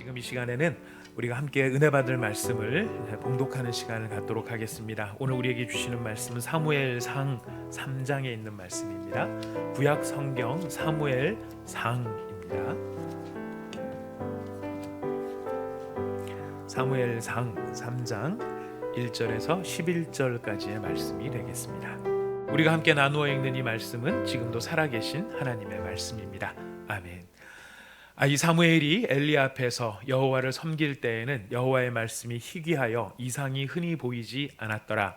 지금 이 시간에는 우리가 함께 은혜 받을 말씀을 봉독하는 시간을 갖도록 하겠습니다. 오늘 우리에게 주시는 말씀은 사무엘상 3장에 있는 말씀입니다. 구약 성경 사무엘상입니다. 사무엘상 3장 1절에서 11절까지의 말씀이 되겠습니다. 우리가 함께 나누어 읽는 이 말씀은 지금도 살아계신 하나님의 말씀입니다. 아멘. 이 사무엘이 엘리 앞에서 여호와를 섬길 때에는 여호와의 말씀이 희귀하여 이상이 흔히 보이지 않았더라.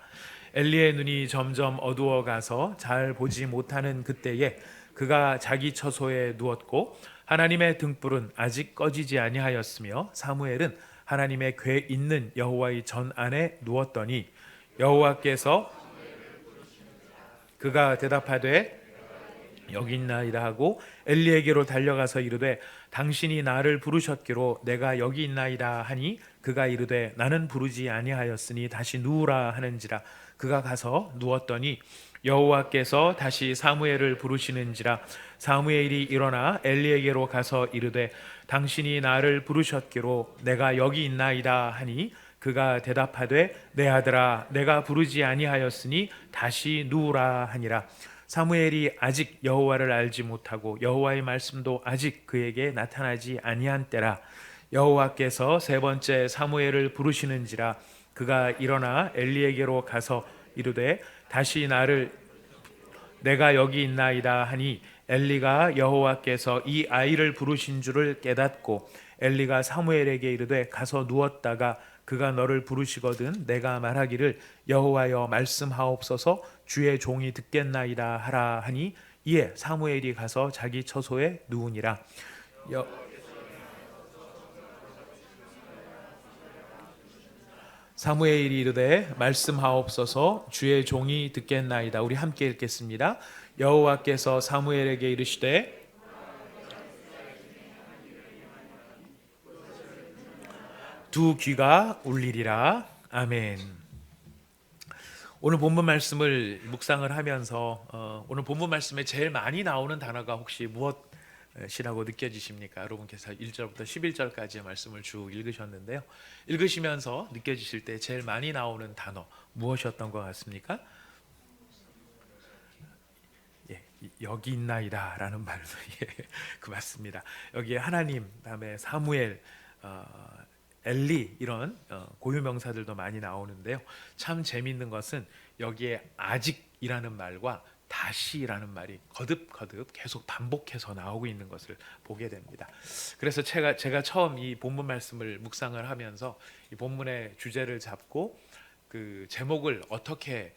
엘리의 눈이 점점 어두워가서 잘 보지 못하는 그때에 그가 자기 처소에 누웠고 하나님의 등불은 아직 꺼지지 아니하였으며 사무엘은 하나님의 궤 있는 여호와의 전 안에 누웠더니 여호와께서 그가 대답하되 여기 있나이다 하고 엘리에게로 달려가서 이르되 당신이 나를 부르셨기로 내가 여기 있나이다 하니 그가 이르되 나는 부르지 아니하였으니 다시 누우라 하는지라. 그가 가서 누웠더니 여호와께서 다시 사무엘을 부르시는지라. 사무엘이 일어나 엘리에게로 가서 이르되 당신이 나를 부르셨기로 내가 여기 있나이다 하니 그가 대답하되 내 아들아 내가 부르지 아니하였으니 다시 누우라 하니라. 사무엘이 아직 여호와를 알지 못하고 여호와의 말씀도 아직 그에게 나타나지 아니한 때라. 여호와께서 세 번째 사무엘을 부르시는지라. 그가 일어나 엘리에게로 가서 이르되 다시 나를 내가 여기 있나이다 하니 엘리가 여호와께서 이 아이를 부르신 줄을 깨닫고 엘리가 사무엘에게 이르되 가서 누웠다가 그가 너를 부르시거든 내가 말하기를 여호와여 말씀하옵소서 주의 종이 듣겠나이다 하라 하니 이에 사무엘이 가서 자기 처소에 누우니라. 사무엘이 이르되 말씀하옵소서 주의 종이 듣겠나이다. 우리 함께 읽겠습니다. 여호와께서 사무엘에게 이르시되 두 귀가 울리리라. 아멘. 오늘 본문 말씀을 묵상을 하면서 오늘 본문 말씀에 제일 많이 나오는 단어가 혹시 무엇이라고 느껴지십니까? 여러분께서 1절부터 11절까지의 말씀을 쭉 읽으셨는데요. 읽으시면서 느껴지실 때 제일 많이 나오는 단어 무엇이었던 것 같습니까? 여기 있나이다 라는 말도 그 맞습니다. 여기에 하나님, 다음에 사무엘, 엘리 이런 고유명사들도 많이 나오는데요. 참 재미있는 것은 여기에 아직이라는 말과 다시라는 말이 거듭거듭 계속 반복해서 나오고 있는 것을 보게 됩니다. 그래서 제가 처음 이 본문 말씀을 묵상을 하면서 이 본문의 주제를 잡고 그 제목을 어떻게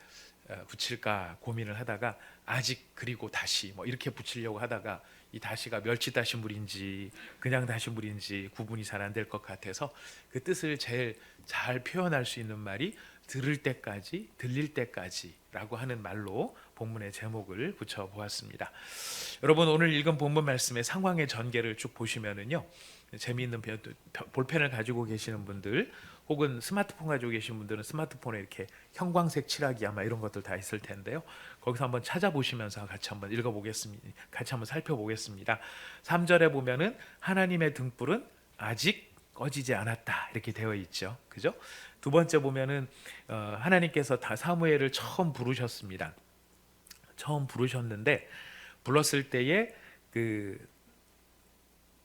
붙일까 고민을 하다가 아직 그리고 다시 뭐 이렇게 붙이려고 하다가 이 다시가 멸치다시물인지 그냥 다시물인지 구분이 잘 안 될 것 같아서 그 뜻을 제일 잘 표현할 수 있는 말이 들을 때까지 들릴 때까지라고 하는 말로 본문의 제목을 붙여보았습니다. 여러분 오늘 읽은 본문 말씀의 상황의 전개를 쭉 보시면은요 재미있는 볼펜을 가지고 계시는 분들 혹은 스마트폰 가지고 계신 분들은 스마트폰에 이렇게 형광색 칠하기 아마 이런 것들 다 있을 텐데요. 거기서 한번 찾아보시면서 같이 한번 읽어보겠습니다. 같이 한번 살펴보겠습니다. 3절에 보면은 하나님의 등불은 아직 꺼지지 않았다 이렇게 되어 있죠. 그죠? 두 번째 보면은 하나님께서 다 사무엘을 처음 부르셨습니다. 처음 부르셨는데 불렀을 때에 그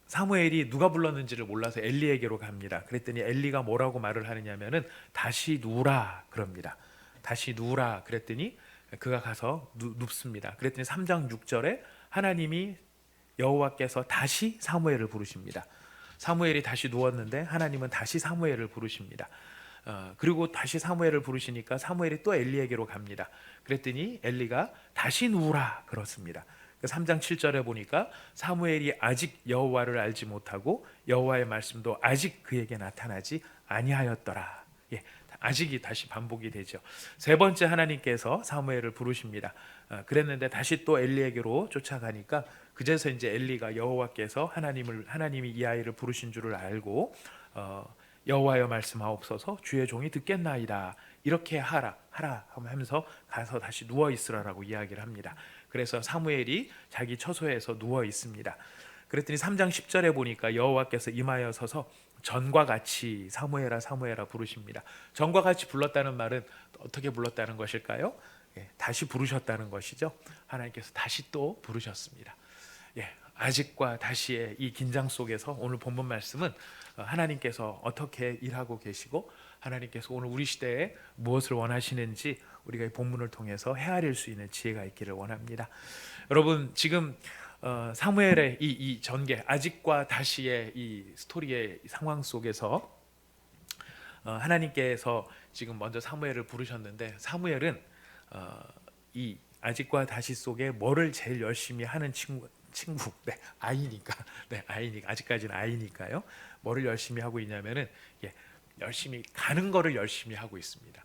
사무엘이 누가 불렀는지를 몰라서 엘리에게로 갑니다. 그랬더니 엘리가 뭐라고 말을 하느냐면은 다시 누우라 그럽니다. 다시 누우라 그랬더니 그가 가서 눕습니다. 그랬더니 3장 6절에 하나님이 여호와께서 다시 사무엘을 부르십니다. 사무엘이 다시 누웠는데 하나님은 다시 사무엘을 부르십니다. 그리고 다시 사무엘을 부르시니까 사무엘이 또 엘리에게로 갑니다. 그랬더니 엘리가 다시 누우라 그렇습니다. 3장 7절에 보니까 사무엘이 아직 여호와를 알지 못하고 여호와의 말씀도 아직 그에게 나타나지 아니하였더라. 아직이 다시 반복이 되죠. 세 번째 하나님께서 사무엘을 부르십니다. 그랬는데 다시 또 엘리에게로 쫓아가니까 그제서 이제 엘리가 여호와께서 하나님이 이 아이를 부르신 줄을 알고 여호와여 말씀하옵소서 주의 종이 듣겠나이다. 이렇게 하라 하면서 가서 다시 누워 있으라라고 이야기를 합니다. 그래서 사무엘이 자기 처소에서 누워 있습니다. 그랬더니 3장 10절에 보니까 여호와께서 임하여 서서 전과 같이 사무엘아 사무엘아 부르십니다. 전과 같이 불렀다는 말은 어떻게 불렀다는 것일까요? 예, 다시 부르셨다는 것이죠. 하나님께서 다시 또 부르셨습니다. 예, 아직과 다시의 이 긴장 속에서 오늘 본문 말씀은 하나님께서 어떻게 일하고 계시고 하나님께서 오늘 우리 시대에 무엇을 원하시는지 우리가 이 본문을 통해서 헤아릴 수 있는 지혜가 있기를 원합니다. 여러분 지금 사무엘의 이 전개 아직과 다시의 이 스토리의 상황 속에서 하나님께서 지금 먼저 사무엘을 부르셨는데 사무엘은 이 아직과 다시 속에 뭐를 제일 열심히 하는 친구 네, 아이니까 아직까지는 아이니까요. 뭐를 열심히 하고 있냐면은 열심히 가는 거를 열심히 하고 있습니다.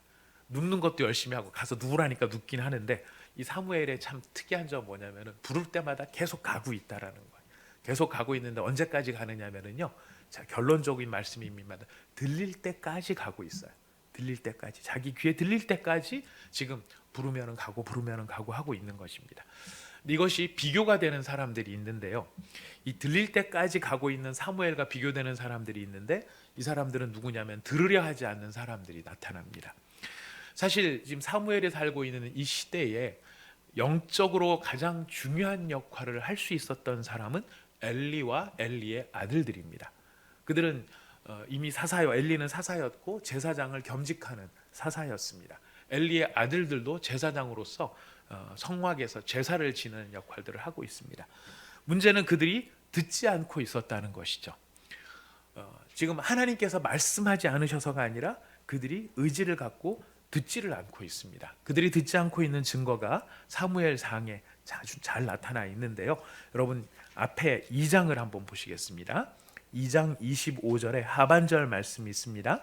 눕는 것도 열심히 하고 가서 누우라니까 눕긴 하는데 이 사무엘의 참 특이한 점 뭐냐면은 부를 때마다 계속 가고 있다라는 거예요. 계속 가고 있는데 언제까지 가느냐면은요. 자, 결론적인 말씀입니다. 들릴 때까지 가고 있어요. 들릴 때까지 자기 귀에 들릴 때까지 지금 부르면은 가고 하고 있는 것입니다. 이것이 비교가 되는 사람들이 있는데요. 이 들릴 때까지 가고 있는 사무엘과 비교되는 사람들이 있는데 이 사람들은 누구냐면 들으려 하지 않는 사람들이 나타납니다. 사실 지금 사무엘이 살고 있는 이 시대에 영적으로 가장 중요한 역할을 할 수 있었던 사람은 엘리와 엘리의 아들들입니다. 그들은 이미 사사요, 엘리는 사사였고 제사장을 겸직하는 사사였습니다. 엘리의 아들들도 제사장으로서 성막에서 제사를 지는 역할들을 하고 있습니다. 문제는 그들이 듣지 않고 있었다는 것이죠. 지금 하나님께서 말씀하지 않으셔서가 아니라 그들이 의지를 갖고 듣지를 않고 있습니다. 그들이 듣지 않고 있는 증거가 사무엘상에 아주 잘 나타나 있는데요. 여러분 앞에 2장을 한번 보시겠습니다. 2장 25절에 하반절 말씀이 있습니다.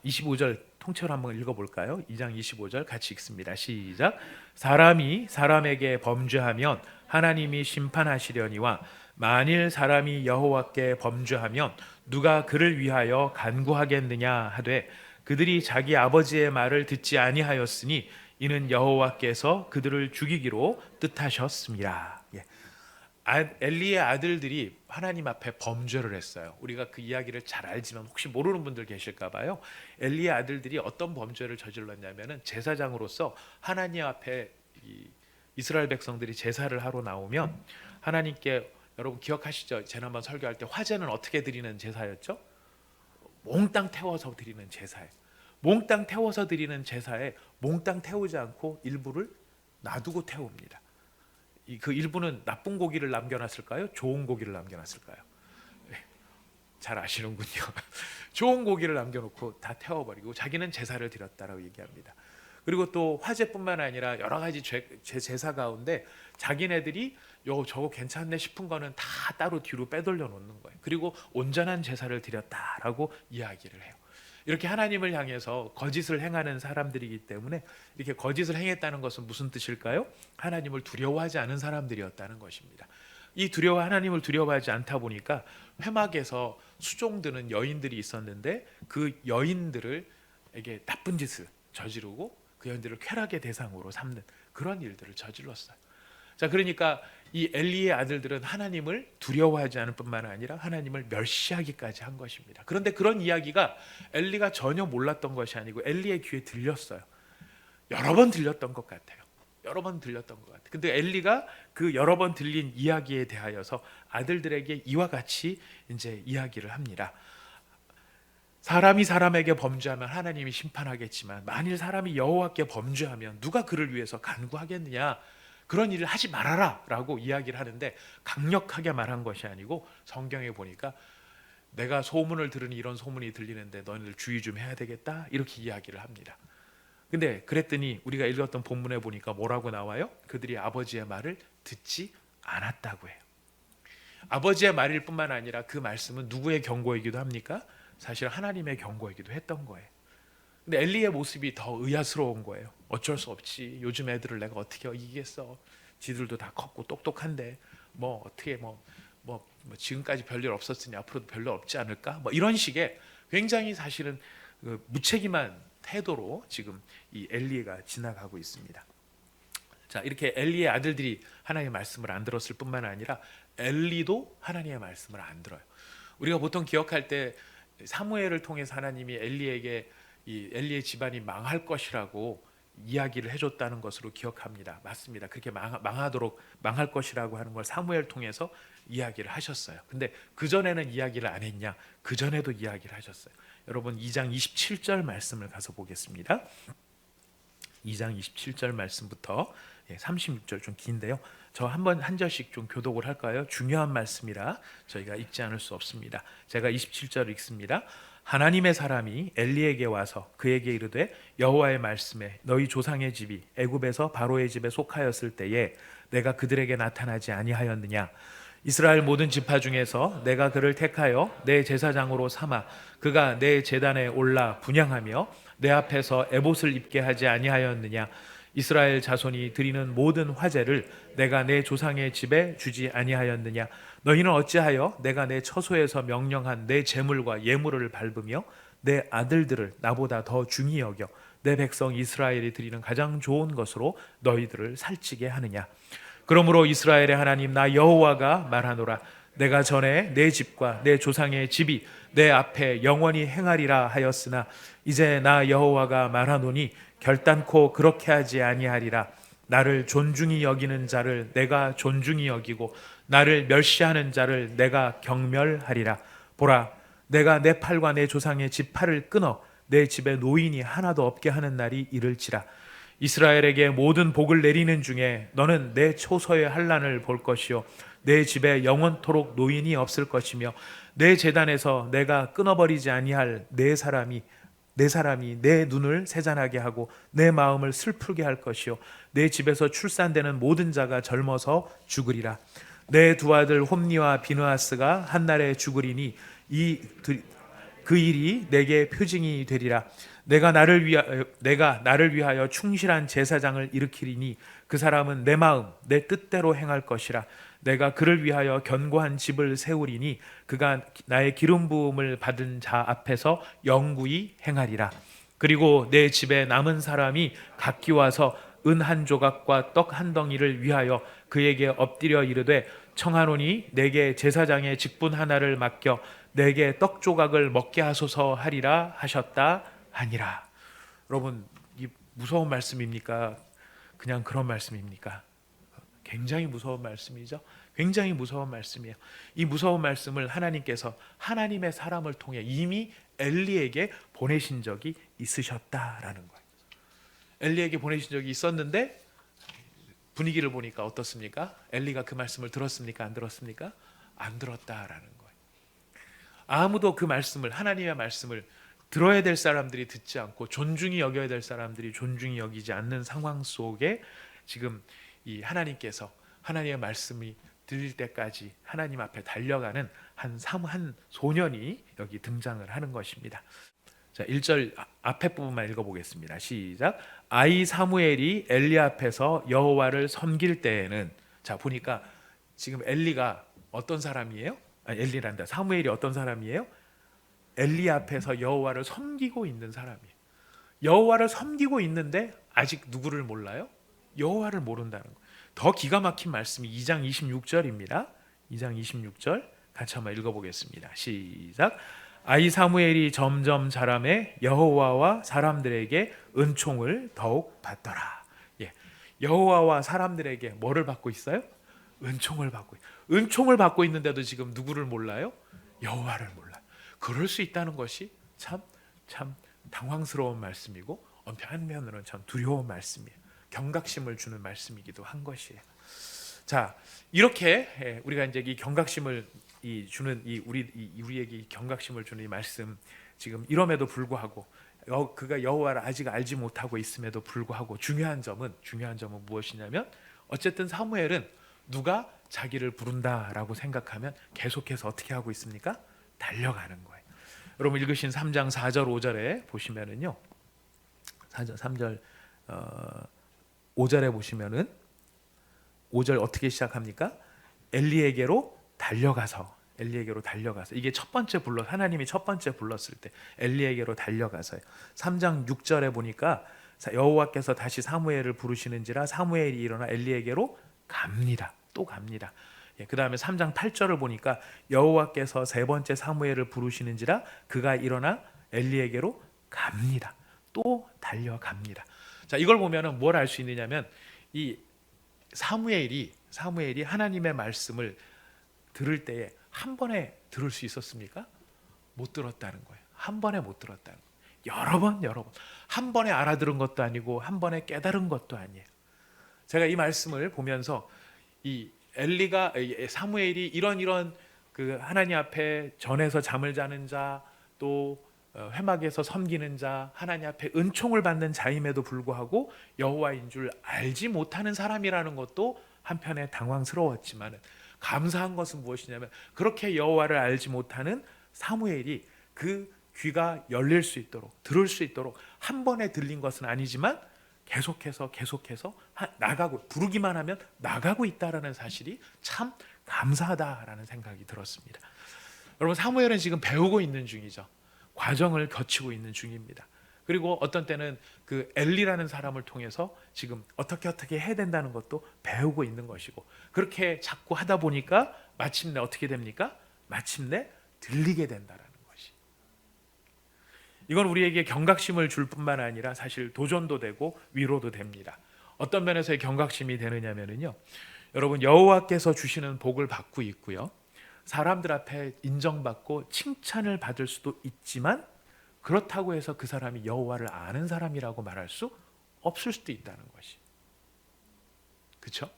25절 통째로 한번 읽어볼까요? 2장 25절 같이 읽습니다. 시작. 사람이 사람에게 범죄하면 하나님이 심판하시려니와 만일 사람이 여호와께 범죄하면 누가 그를 위하여 간구하겠느냐 하되 그들이 자기 아버지의 말을 듣지 아니하였으니 이는 여호와께서 그들을 죽이기로 뜻하셨습니다. 엘리의 아들들이 하나님 앞에 범죄를 했어요. 우리가 그 이야기를 잘 알지만 혹시 모르는 분들 계실까 봐요. 엘리의 아들들이 어떤 범죄를 저질렀냐면은 제사장으로서 하나님 앞에 이스라엘 백성들이 제사를 하러 나오면 하나님께 여러분 기억하시죠? 지난번 설교할 때 화제는 어떻게 드리는 제사였죠? 몽땅 태워서 드리는 제사예요. 몽땅 태워서 드리는 제사에 몽땅 태우지 않고 일부를 놔두고 태웁니다. 그 일부는 나쁜 고기를 남겨놨을까요? 좋은 고기를 남겨놨을까요? 잘 아시는군요. 좋은 고기를 남겨놓고 다 태워버리고 자기는 제사를 드렸다라고 얘기합니다. 그리고 또 화제뿐만 아니라 여러 가지 제사 가운데 자기네들이 저거 괜찮네 싶은 거는 다 따로 뒤로 빼돌려 놓는 거예요. 그리고 온전한 제사를 드렸다라고 이야기를 해요. 이렇게 하나님을 향해서 거짓을 행하는 사람들이기 때문에 이렇게 거짓을 행했다는 것은 무슨 뜻일까요? 하나님을 두려워하지 않은 사람들이었다는 것입니다. 이 하나님을 두려워하지 않다 보니까 회막에서 수종드는 여인들이 있었는데 그 여인들에게 나쁜 짓을 저지르고 그 여인들을 쾌락의 대상으로 삼는 그런 일들을 저질렀어요. 자, 그러니까 이 엘리의 아들들은 하나님을 두려워하지 않을 뿐만 아니라 하나님을 멸시하기까지 한 것입니다. 그런데 그런 이야기가 엘리가 전혀 몰랐던 것이 아니고 엘리의 귀에 들렸어요. 여러 번 들렸던 것 같아요. 여러 번 들렸던 것 같아요. 근데 엘리가 그 여러 번 들린 이야기에 대하여서 아들들에게 이와 같이 이제 이야기를 합니다. 사람이 사람에게 범죄하면 하나님이 심판하겠지만 만일 사람이 여호와께 범죄하면 누가 그를 위해서 간구하겠느냐? 그런 일을 하지 말아라 라고 이야기를 하는데 강력하게 말한 것이 아니고 성경에 보니까 내가 소문을 들으니 이런 소문이 들리는데 너희들 주의 좀 해야 되겠다 이렇게 이야기를 합니다. 근데 그랬더니 우리가 읽었던 본문에 보니까 뭐라고 나와요? 그들이 아버지의 말을 듣지 않았다고 해요. 아버지의 말일 뿐만 아니라 그 말씀은 누구의 경고이기도 합니까? 사실 하나님의 경고이기도 했던 거예요. 근데 엘리의 모습이 더 의아스러운 거예요. 어쩔 수 없지. 요즘 애들을 내가 어떻게 이기겠어. 지들도 다 컸고 똑똑한데 뭐 어떻게 뭐 지금까지 별일 없었으니 앞으로도 별일 없지 않을까? 뭐 이런 식의 굉장히 사실은 무책임한 태도로 지금 이 엘리가 지나가고 있습니다. 자, 이렇게 엘리의 아들들이 하나님의 말씀을 안 들었을 뿐만 아니라 엘리도 하나님의 말씀을 안 들어요. 우리가 보통 기억할 때 사무엘을 통해서 하나님이 엘리에게 이 엘리의 집안이 망할 것이라고 이야기를 해줬다는 것으로 기억합니다. 맞습니다. 그렇게 망하도록 망할 것이라고 하는 걸 사무엘 통해서 이야기를 하셨어요. 근데 그 전에는 이야기를 안 했냐? 그 전에도 이야기를 하셨어요. 여러분 2장 27절 말씀을 가서 보겠습니다. 2장 27절 말씀부터 36절 좀 긴데요. 저 한 절씩 좀 교독을 할까요? 중요한 말씀이라 저희가 읽지 않을 수 없습니다. 제가 27절 읽습니다. 하나님의 사람이 엘리에게 와서 그에게 이르되 여호와의 말씀에 너희 조상의 집이 애굽에서 바로의 집에 속하였을 때에 내가 그들에게 나타나지 아니하였느냐? 이스라엘 모든 지파 중에서 내가 그를 택하여 내 제사장으로 삼아 그가 내 제단에 올라 분향하며 내 앞에서 에봇을 입게 하지 아니하였느냐? 이스라엘 자손이 드리는 모든 화제를 내가 내 조상의 집에 주지 아니하였느냐? 너희는 어찌하여 내가 내 처소에서 명령한 내 제물과 예물을 밟으며 내 아들들을 나보다 더 중히 여겨 내 백성 이스라엘이 드리는 가장 좋은 것으로 너희들을 살찌게 하느냐? 그러므로 이스라엘의 하나님 나 여호와가 말하노라. 내가 전에 내 집과 내 조상의 집이 내 앞에 영원히 행하리라 하였으나 이제 나 여호와가 말하노니 결단코 그렇게 하지 아니하리라. 나를 존중히 여기는 자를 내가 존중히 여기고 나를 멸시하는 자를 내가 경멸하리라. 보라, 내가 내 팔과 내 조상의 집 팔을 끊어 내 집에 노인이 하나도 없게 하는 날이 이를지라. 이스라엘에게 모든 복을 내리는 중에 너는 내 초소의 환난을 볼 것이요 내 집에 영원토록 노인이 없을 것이며 내 제단에서 내가 끊어버리지 아니할 내 사람이 내 눈을 세잔하게 하고 내 마음을 슬프게 할 것이요 내 집에서 출산되는 모든 자가 젊어서 죽으리라. 내 두 아들 홈니와 비느하스가 한날에 죽으리니 그 일이 내게 표징이 되리라. 내가 나를 위하여 충실한 제사장을 일으키리니 그 사람은 내 마음 내 뜻대로 행할 것이라. 내가 그를 위하여 견고한 집을 세우리니 그가 나의 기름 부음을 받은 자 앞에서 영구히 행하리라. 그리고 내 집에 남은 사람이 각기 와서 은 한 조각과 떡 한 덩이를 위하여 그에게 엎드려 이르되 청하노니 내게 제사장의 직분 하나를 맡겨 내게 떡 조각을 먹게 하소서 하리라 하셨다 하니라. 여러분, 이 무서운 말씀입니까? 그냥 그런 말씀입니까? 굉장히 무서운 말씀이죠. 굉장히 무서운 말씀이에요. 이 무서운 말씀을 하나님께서 하나님의 사람을 통해 이미 엘리에게 보내신 적이 있으셨다라는 거예요. 엘리에게 보내신 적이 있었는데 분위기를 보니까 어떻습니까? 엘리가 그 말씀을 들었습니까? 안 들었습니까? 안 들었다라는 거예요. 아무도 그 말씀을, 하나님의 말씀을 들어야 될 사람들이 듣지 않고 존중히 여겨야 될 사람들이 존중히 여기지 않는 상황 속에 지금 이 하나님께서 하나님의 말씀이 들릴 때까지 하나님 앞에 달려가는 한 소년이 여기 등장을 하는 것입니다. 자, 1절 앞에 부분만 읽어보겠습니다. 시작. 아이 사무엘이 엘리 앞에서 여호와를 섬길 때에는, 자 보니까 지금 엘리가 어떤 사람이에요? 엘리란다. 사무엘이 어떤 사람이에요? 엘리 앞에서 여호와를 섬기고 있는 사람이에요. 여호와를 섬기고 있는데 아직 누구를 몰라요? 여호와를 모른다는 거예요. 더 기가 막힌 말씀이 2장 26절입니다. 2장 26절 같이 한번 읽어보겠습니다. 시작. 아이 사무엘이 점점 자라매 여호와와 사람들에게 은총을 더욱 받더라. 예, 여호와와 사람들에게 뭐를 받고 있어요? 은총을 받고 있어요. 은총을 받고 있는데도 지금 누구를 몰라요? 여호와를 몰라요. 그럴 수 있다는 것이 참 당황스러운 말씀이고 한편으로는 참 두려운 말씀이에요. 경각심을 주는 말씀이기도 한 것이에요. 자, 이렇게 우리가 이제 이 경각심을 주는 우리에게 이 경각심을 주는 이 말씀, 지금 이럼에도 불구하고 그가 여호와를 아직 알지 못하고 있음에도 불구하고 중요한 점은 무엇이냐면 어쨌든 사무엘은 누가 자기를 부른다라고 생각하면 계속해서 어떻게 하고 있습니까? 달려가는 거예요. 여러분 읽으신 3장 4절 5절에 보시면은요, 3절 5절에 보시면은 5절 어떻게 시작합니까? 엘리에게로 달려가서 이게 첫 번째 하나님이 첫 번째 불렀을 때 엘리에게로 달려가서요. 3장 6절에 보니까 여호와께서 다시 사무엘을 부르시는지라 사무엘이 일어나 엘리에게로 갑니다. 또 갑니다. 그 다음에 3장 8절을 보니까 여호와께서 세 번째 사무엘을 부르시는지라 그가 일어나 엘리에게로 갑니다. 또 달려갑니다. 자, 이걸 보면은 뭘 알 수 있느냐면 이 사무엘이 하나님의 말씀을 들을 때에 한 번에 들을 수 있었습니까? 못 들었다는 거예요. 한 번에 못 들었다는 거예요. 여러 번 한 번에 알아들은 것도 아니고 한 번에 깨달은 것도 아니에요. 제가 이 말씀을 보면서 이 사무엘이 이런 그 하나님 앞에 전에서 잠을 자는 자, 또 회막에서 섬기는 자, 하나님 앞에 은총을 받는 자임에도 불구하고 여호와인 줄 알지 못하는 사람이라는 것도 한편에 당황스러웠지만 감사한 것은 무엇이냐면 그렇게 여호와를 알지 못하는 사무엘이 그 귀가 열릴 수 있도록 들을 수 있도록 한 번에 들린 것은 아니지만 계속해서 나가고 부르기만 하면 나가고 있다라는 사실이 참 감사하다라는 생각이 들었습니다. 여러분, 사무엘은 지금 배우고 있는 중이죠. 과정을 거치고 있는 중입니다. 그리고 어떤 때는 그 엘리라는 사람을 통해서 지금 어떻게 해야 된다는 것도 배우고 있는 것이고, 그렇게 자꾸 하다 보니까 마침내 어떻게 됩니까? 마침내 들리게 된다라는 것이. 이건 우리에게 경각심을 줄 뿐만 아니라 사실 도전도 되고 위로도 됩니다. 어떤 면에서의 경각심이 되느냐면요, 여러분, 여호와께서 주시는 복을 받고 있고요, 사람들 앞에 인정받고 칭찬을 받을 수도 있지만 그렇다고 해서 그 사람이 여호와를 아는 사람이라고 말할 수 없을 수도 있다는 것이. 그렇죠?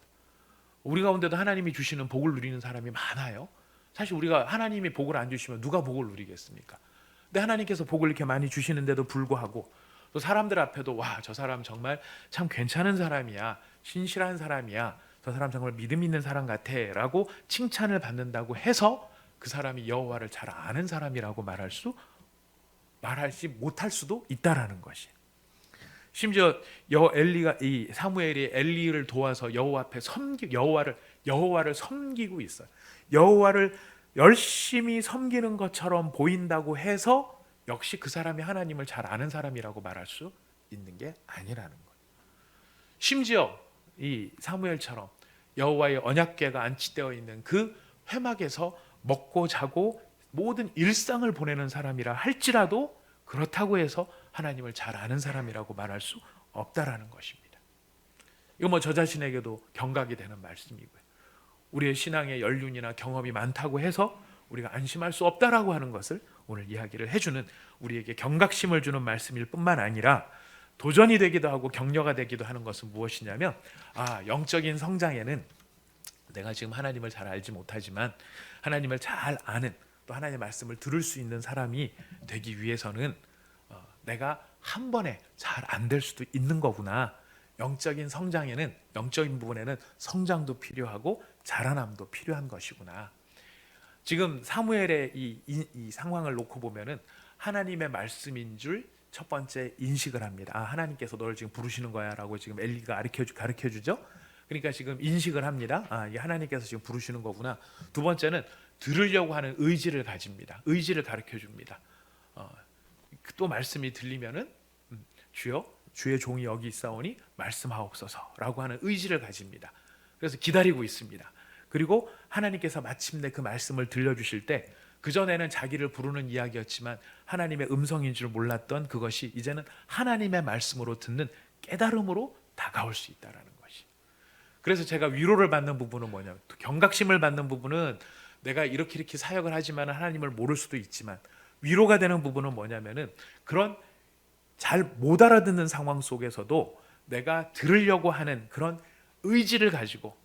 우리 가운데도 하나님이 주시는 복을 누리는 사람이 많아요. 사실 우리가 하나님이 복을 안 주시면 누가 복을 누리겠습니까? 근데 하나님께서 복을 이렇게 많이 주시는데도 불구하고 또 사람들 앞에도 와, 저 사람 정말 참 괜찮은 사람이야, 신실한 사람이야, 저 사람 정말 믿음 있는 사람 같아 라고 칭찬을 받는다고 해서 그 사람이 여호와를 잘 아는 사람이라고 말하지 못할 수도 있다라는 것이. 심지어 이 사무엘이 엘리를 도와서 여호와 앞에 여호와를 섬기고 있어요. 여호와를 열심히 섬기는 것처럼 보인다고 해서 역시 그 사람이 하나님을 잘 아는 사람이라고 말할 수 있는 게 아니라는 거예요. 심지어 이 사무엘처럼 여호와의 언약궤가 안치되어 있는 그 회막에서 먹고 자고 모든 일상을 보내는 사람이라 할지라도 그렇다고 해서 하나님을 잘 아는 사람이라고 말할 수 없다라는 것입니다. 이거 저 자신에게도 경각이 되는 말씀이고요. 우리의 신앙의 연륜이나 경험이 많다고 해서 우리가 안심할 수 없다라고 하는 것을 오늘 이야기를 해주는, 우리에게 경각심을 주는 말씀일 뿐만 아니라 도전이 되기도 하고 격려가 되기도 하는 것은 무엇이냐면, 영적인 성장에는 내가 지금 하나님을 잘 알지 못하지만 하나님을 잘 아는, 또 하나님의 말씀을 들을 수 있는 사람이 되기 위해서는 내가 한 번에 잘 안 될 수도 있는 거구나. 영적인 성장에는, 영적인 부분에는 성장도 필요하고 자라남도 필요한 것이구나. 지금 사무엘의 이 상황을 놓고 보면은 하나님의 말씀인 줄 첫 번째 인식을 합니다. 하나님께서 너를 지금 부르시는 거야라고 지금 엘리가 가르쳐 주죠. 그러니까 지금 인식을 합니다. 이 하나님께서 지금 부르시는 거구나. 두 번째는 들으려고 하는 의지를 가집니다. 의지를 가르쳐 줍니다. 또 말씀이 들리면은 주여, 주의 종이 여기 있사오니 말씀하옵소서라고 하는 의지를 가집니다. 그래서 기다리고 있습니다. 그리고 하나님께서 마침내 그 말씀을 들려주실 때, 그전에는 자기를 부르는 이야기였지만 하나님의 음성인 줄 몰랐던 그것이 이제는 하나님의 말씀으로 듣는 깨달음으로 다가올 수 있다는 것이. 그래서 제가 위로를 받는 부분은 뭐냐면, 경각심을 받는 부분은 내가 이렇게 사역을 하지만 하나님을 모를 수도 있지만, 위로가 되는 부분은 뭐냐면은 그런 잘 못 알아듣는 상황 속에서도 내가 들으려고 하는 그런 의지를 가지고,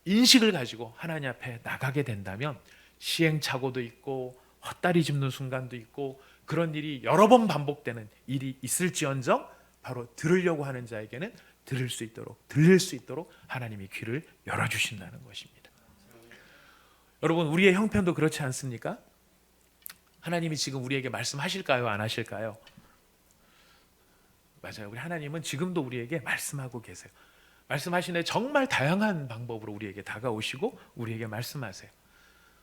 인식을 가지고 하나님 앞에 나가게 된다면 시행착오도 있고 헛다리 짚는 순간도 있고 그런 일이 여러 번 반복되는 일이 있을지언정 바로 들으려고 하는 자에게는 들을 수 있도록, 들릴 수 있도록 하나님이 귀를 열어주신다는 것입니다. 여러분, 우리의 형편도 그렇지 않습니까? 하나님이 지금 우리에게 말씀하실까요? 안 하실까요? 맞아요. 우리 하나님은 지금도 우리에게 말씀하고 계세요. 말씀하시는 정말 다양한 방법으로 우리에게 다가오시고 우리에게 말씀하세요.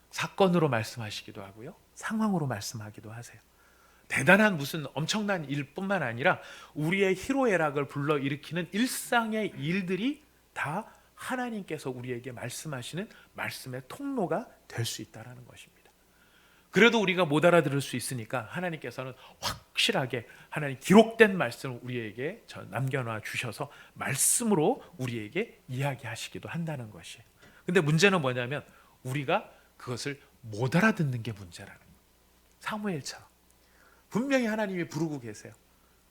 사건으로 말씀하시기도 하고요, 상황으로 말씀하기도 하세요. 대단한 무슨 엄청난 일뿐만 아니라 우리의 희로애락을 불러일으키는 일상의 일들이 다 하나님께서 우리에게 말씀하시는 말씀의 통로가 될 수 있다는 것입니다. 그래도 우리가 못 알아들을 수 있으니까 하나님께서는 확실하게 하나님 기록된 말씀을 우리에게 남겨놔 주셔서 말씀으로 우리에게 이야기하시기도 한다는 것이에요. 근데 문제는 뭐냐면 우리가 그것을 못 알아듣는 게 문제라는 거예요. 사무엘처럼 분명히 하나님이 부르고 계세요.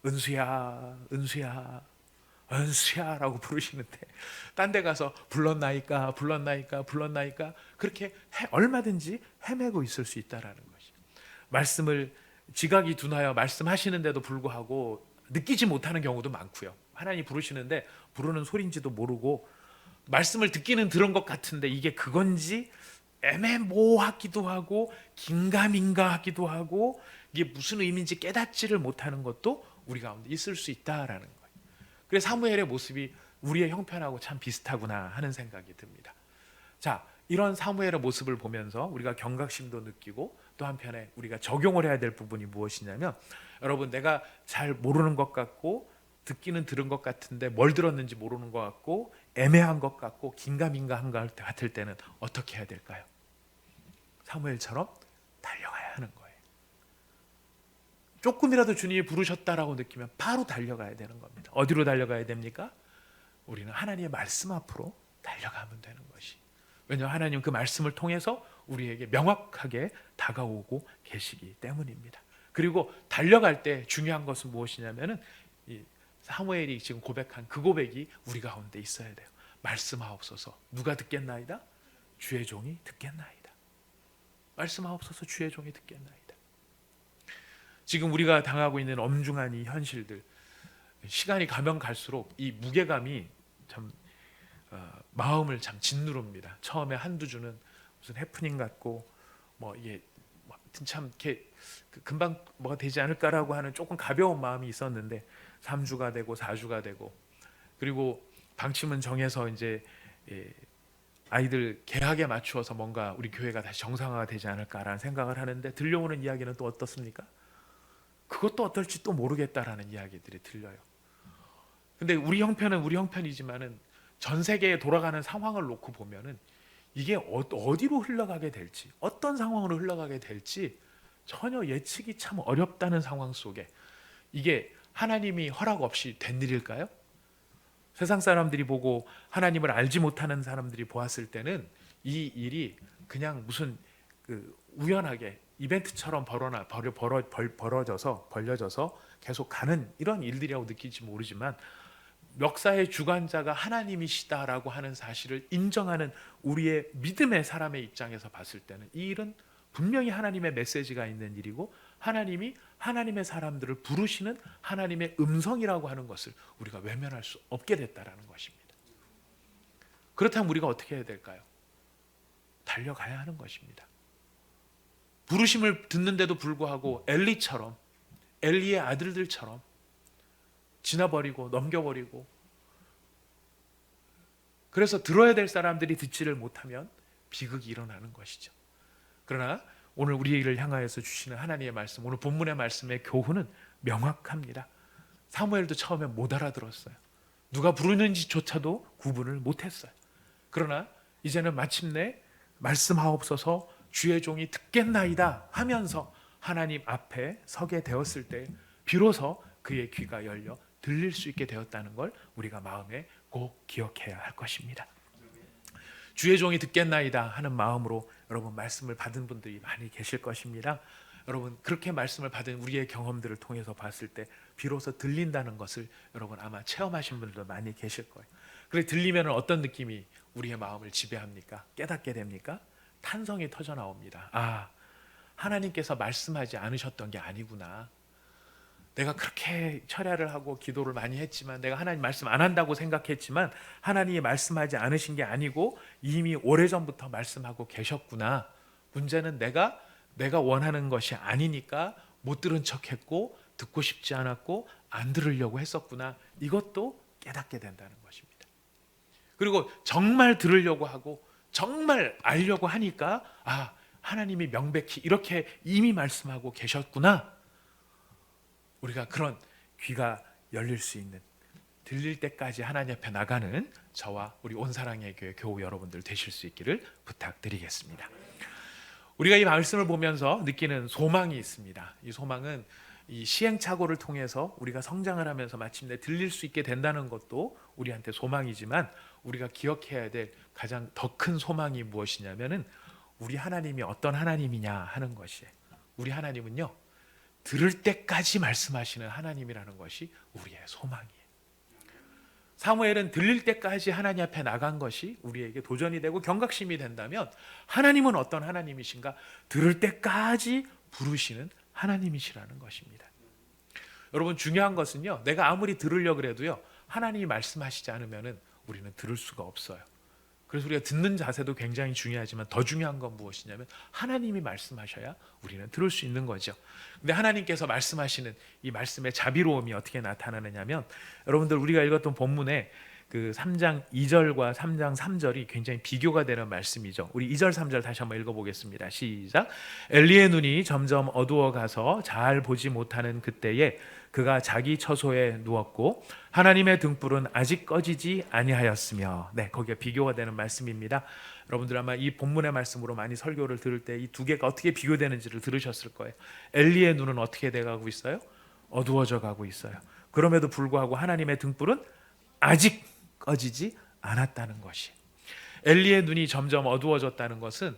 은수야, 은수야, 은수야 라고 부르시는데 딴 데 가서 불렀나이까 불렀나이까 불렀나이까 그렇게 얼마든지 헤매고 있을 수 있다는 것이, 말씀을 지각이 둔하여 말씀하시는데도 불구하고 느끼지 못하는 경우도 많고요. 하나님 부르시는데 부르는 소리인지도 모르고 말씀을 듣기는 들은 것 같은데 이게 그건지 애매모호하기도 하고 긴가민가 하기도 하고 이게 무슨 의미인지 깨닫지를 못하는 것도 우리 가운데 있을 수 있다라는 거예요. 그래서 사무엘의 모습이 우리의 형편하고 참 비슷하구나 하는 생각이 듭니다. 자, 이런 사무엘의 모습을 보면서 우리가 경각심도 느끼고 또 한편에 우리가 적용을 해야 될 부분이 무엇이냐면, 여러분 내가 잘 모르는 것 같고 듣기는 들은 것 같은데 뭘 들었는지 모르는 것 같고 애매한 것 같고 긴가민가한 것 같을 때는 어떻게 해야 될까요? 사무엘처럼 달려가야 하는 거예요. 조금이라도 주님이 부르셨다라고 느끼면 바로 달려가야 되는 겁니다. 어디로 달려가야 됩니까? 우리는 하나님의 말씀 앞으로 달려가면 되는 것이. 왜냐하면 하나님 그 말씀을 통해서 우리에게 명확하게 다가오고 계시기 때문입니다. 그리고 달려갈 때 중요한 것은 무엇이냐면은 이 사무엘이 지금 고백한 그 고백이 우리 가운데 있어야 돼요. 말씀하옵소서. 누가 듣겠나이다? 주의 종이 듣겠나이다. 말씀하옵소서. 주의 종이 듣겠나이다. 지금 우리가 당하고 있는 엄중한 이 현실들, 시간이 가면 갈수록 이 무게감이 참 마음을 참 짓누릅니다. 처음에 한두 주는 무슨 해프닝 같고 뭐 이게 참 이렇게 금방 뭐가 되지 않을까라고 하는 조금 가벼운 마음이 있었는데 3주가 되고 4주가 되고, 그리고 방침은 정해서 이제 아이들 개학에 맞추어서 뭔가 우리 교회가 다시 정상화가 되지 않을까라는 생각을 하는데 들려오는 이야기는 또 어떻습니까? 그것도 어떨지 또 모르겠다라는 이야기들이 들려요. 근데 우리 형편은 우리 형편이지만은 전 세계에 돌아가는 상황을 놓고 보면은 이게 어디로 흘러가게 될지, 어떤 상황으로 흘러가게 될지 전혀 예측이 참 어렵다는 상황 속에 이게 하나님이 허락 없이 된 일일까요? 세상 사람들이 보고 하나님을 알지 못하는 사람들이 보았을 때는 이 일이 그냥 무슨 우연하게 이벤트처럼 벌려져서 계속 가는 이런 일들이라고 느낄지 모르지만, 역사의 주관자가 하나님이시다라고 하는 사실을 인정하는 우리의 믿음의 사람의 입장에서 봤을 때는 이 일은 분명히 하나님의 메시지가 있는 일이고 하나님이 하나님의 사람들을 부르시는 하나님의 음성이라고 하는 것을 우리가 외면할 수 없게 됐다라는 것입니다. 그렇다면 우리가 어떻게 해야 될까요? 달려가야 하는 것입니다. 부르심을 듣는데도 불구하고 엘리의 아들들처럼 지나버리고 넘겨버리고, 그래서 들어야 될 사람들이 듣지를 못하면 비극이 일어나는 것이죠. 그러나 오늘 우리를 향하여서 주시는 하나님의 말씀, 오늘 본문의 말씀의 교훈은 명확합니다. 사무엘도 처음에 못 알아들었어요. 누가 부르는지조차도 구분을 못했어요. 그러나 이제는 마침내 말씀하옵소서 주의 종이 듣겠나이다 하면서 하나님 앞에 서게 되었을 때 비로소 그의 귀가 열려 들릴 수 있게 되었다는 걸 우리가 마음에 꼭 기억해야 할 것입니다. 주의 종이 듣겠나이다 하는 마음으로 여러분 말씀을 받은 분들이 많이 계실 것입니다. 여러분 그렇게 말씀을 받은 우리의 경험들을 통해서 봤을 때 비로소 들린다는 것을 여러분 아마 체험하신 분들도 많이 계실 거예요. 그래 들리면 어떤 느낌이 우리의 마음을 지배합니까? 깨닫게 됩니까? 탄성이 터져 나옵니다. 아, 하나님께서 말씀하지 않으셨던 게 아니구나. 내가 그렇게 철야를 하고 기도를 많이 했지만, 내가 하나님 말씀 안 한다고 생각했지만 하나님이 말씀하지 않으신 게 아니고 이미 오래전부터 말씀하고 계셨구나. 문제는 내가 원하는 것이 아니니까 못 들은 척했고 듣고 싶지 않았고 안 들으려고 했었구나. 이것도 깨닫게 된다는 것입니다. 그리고 정말 들으려고 하고 정말 알려고 하니까 아, 하나님이 명백히 이렇게 이미 말씀하고 계셨구나. 우리가 그런 귀가 열릴 수 있는, 들릴 때까지 하나님 앞에 나가는 저와 우리 온사랑의 교회 교우 여러분들 되실 수 있기를 부탁드리겠습니다. 우리가 이 말씀을 보면서 느끼는 소망이 있습니다. 이 소망은 이 시행착오를 통해서 우리가 성장을 하면서 마침내 들릴 수 있게 된다는 것도 우리한테 소망이지만, 우리가 기억해야 될 가장 더 큰 소망이 무엇이냐면은 우리 하나님이 어떤 하나님이냐 하는 것이에요. 우리 하나님은요, 들을 때까지 말씀하시는 하나님이라는 것이 우리의 소망이에요. 사무엘은 들릴 때까지 하나님 앞에 나간 것이 우리에게 도전이 되고 경각심이 된다면, 하나님은 어떤 하나님이신가? 들을 때까지 부르시는 하나님이시라는 것입니다. 여러분, 중요한 것은요, 내가 아무리 들으려고 해도요, 하나님이 말씀하시지 않으면 우리는 들을 수가 없어요. 그래서 우리가 듣는 자세도 굉장히 중요하지만 더 중요한 건 무엇이냐면 하나님이 말씀하셔야 우리는 들을 수 있는 거죠. 근데 하나님께서 말씀하시는 이 말씀의 자비로움이 어떻게 나타나느냐면, 여러분들 우리가 읽었던 본문에 그 3장 2절과 3장 3절이 굉장히 비교가 되는 말씀이죠. 우리 2절 3절 다시 한번 읽어보겠습니다. 시작. 엘리의 눈이 점점 어두워 가서 잘 보지 못하는 그때에 그가 자기 처소에 누웠고 하나님의 등불은 아직 꺼지지 아니하였으며. 네, 거기에 비교가 되는 말씀입니다. 여러분들 아마 이 본문의 말씀으로 많이 설교를 들을 때 이 두 개가 어떻게 비교되는지를 들으셨을 거예요. 엘리의 눈은 어떻게 돼가고 있어요? 어두워져 가고 있어요. 그럼에도 불구하고 하나님의 등불은 아직 꺼지지 않았다는 것이, 엘리의 눈이 점점 어두워졌다는 것은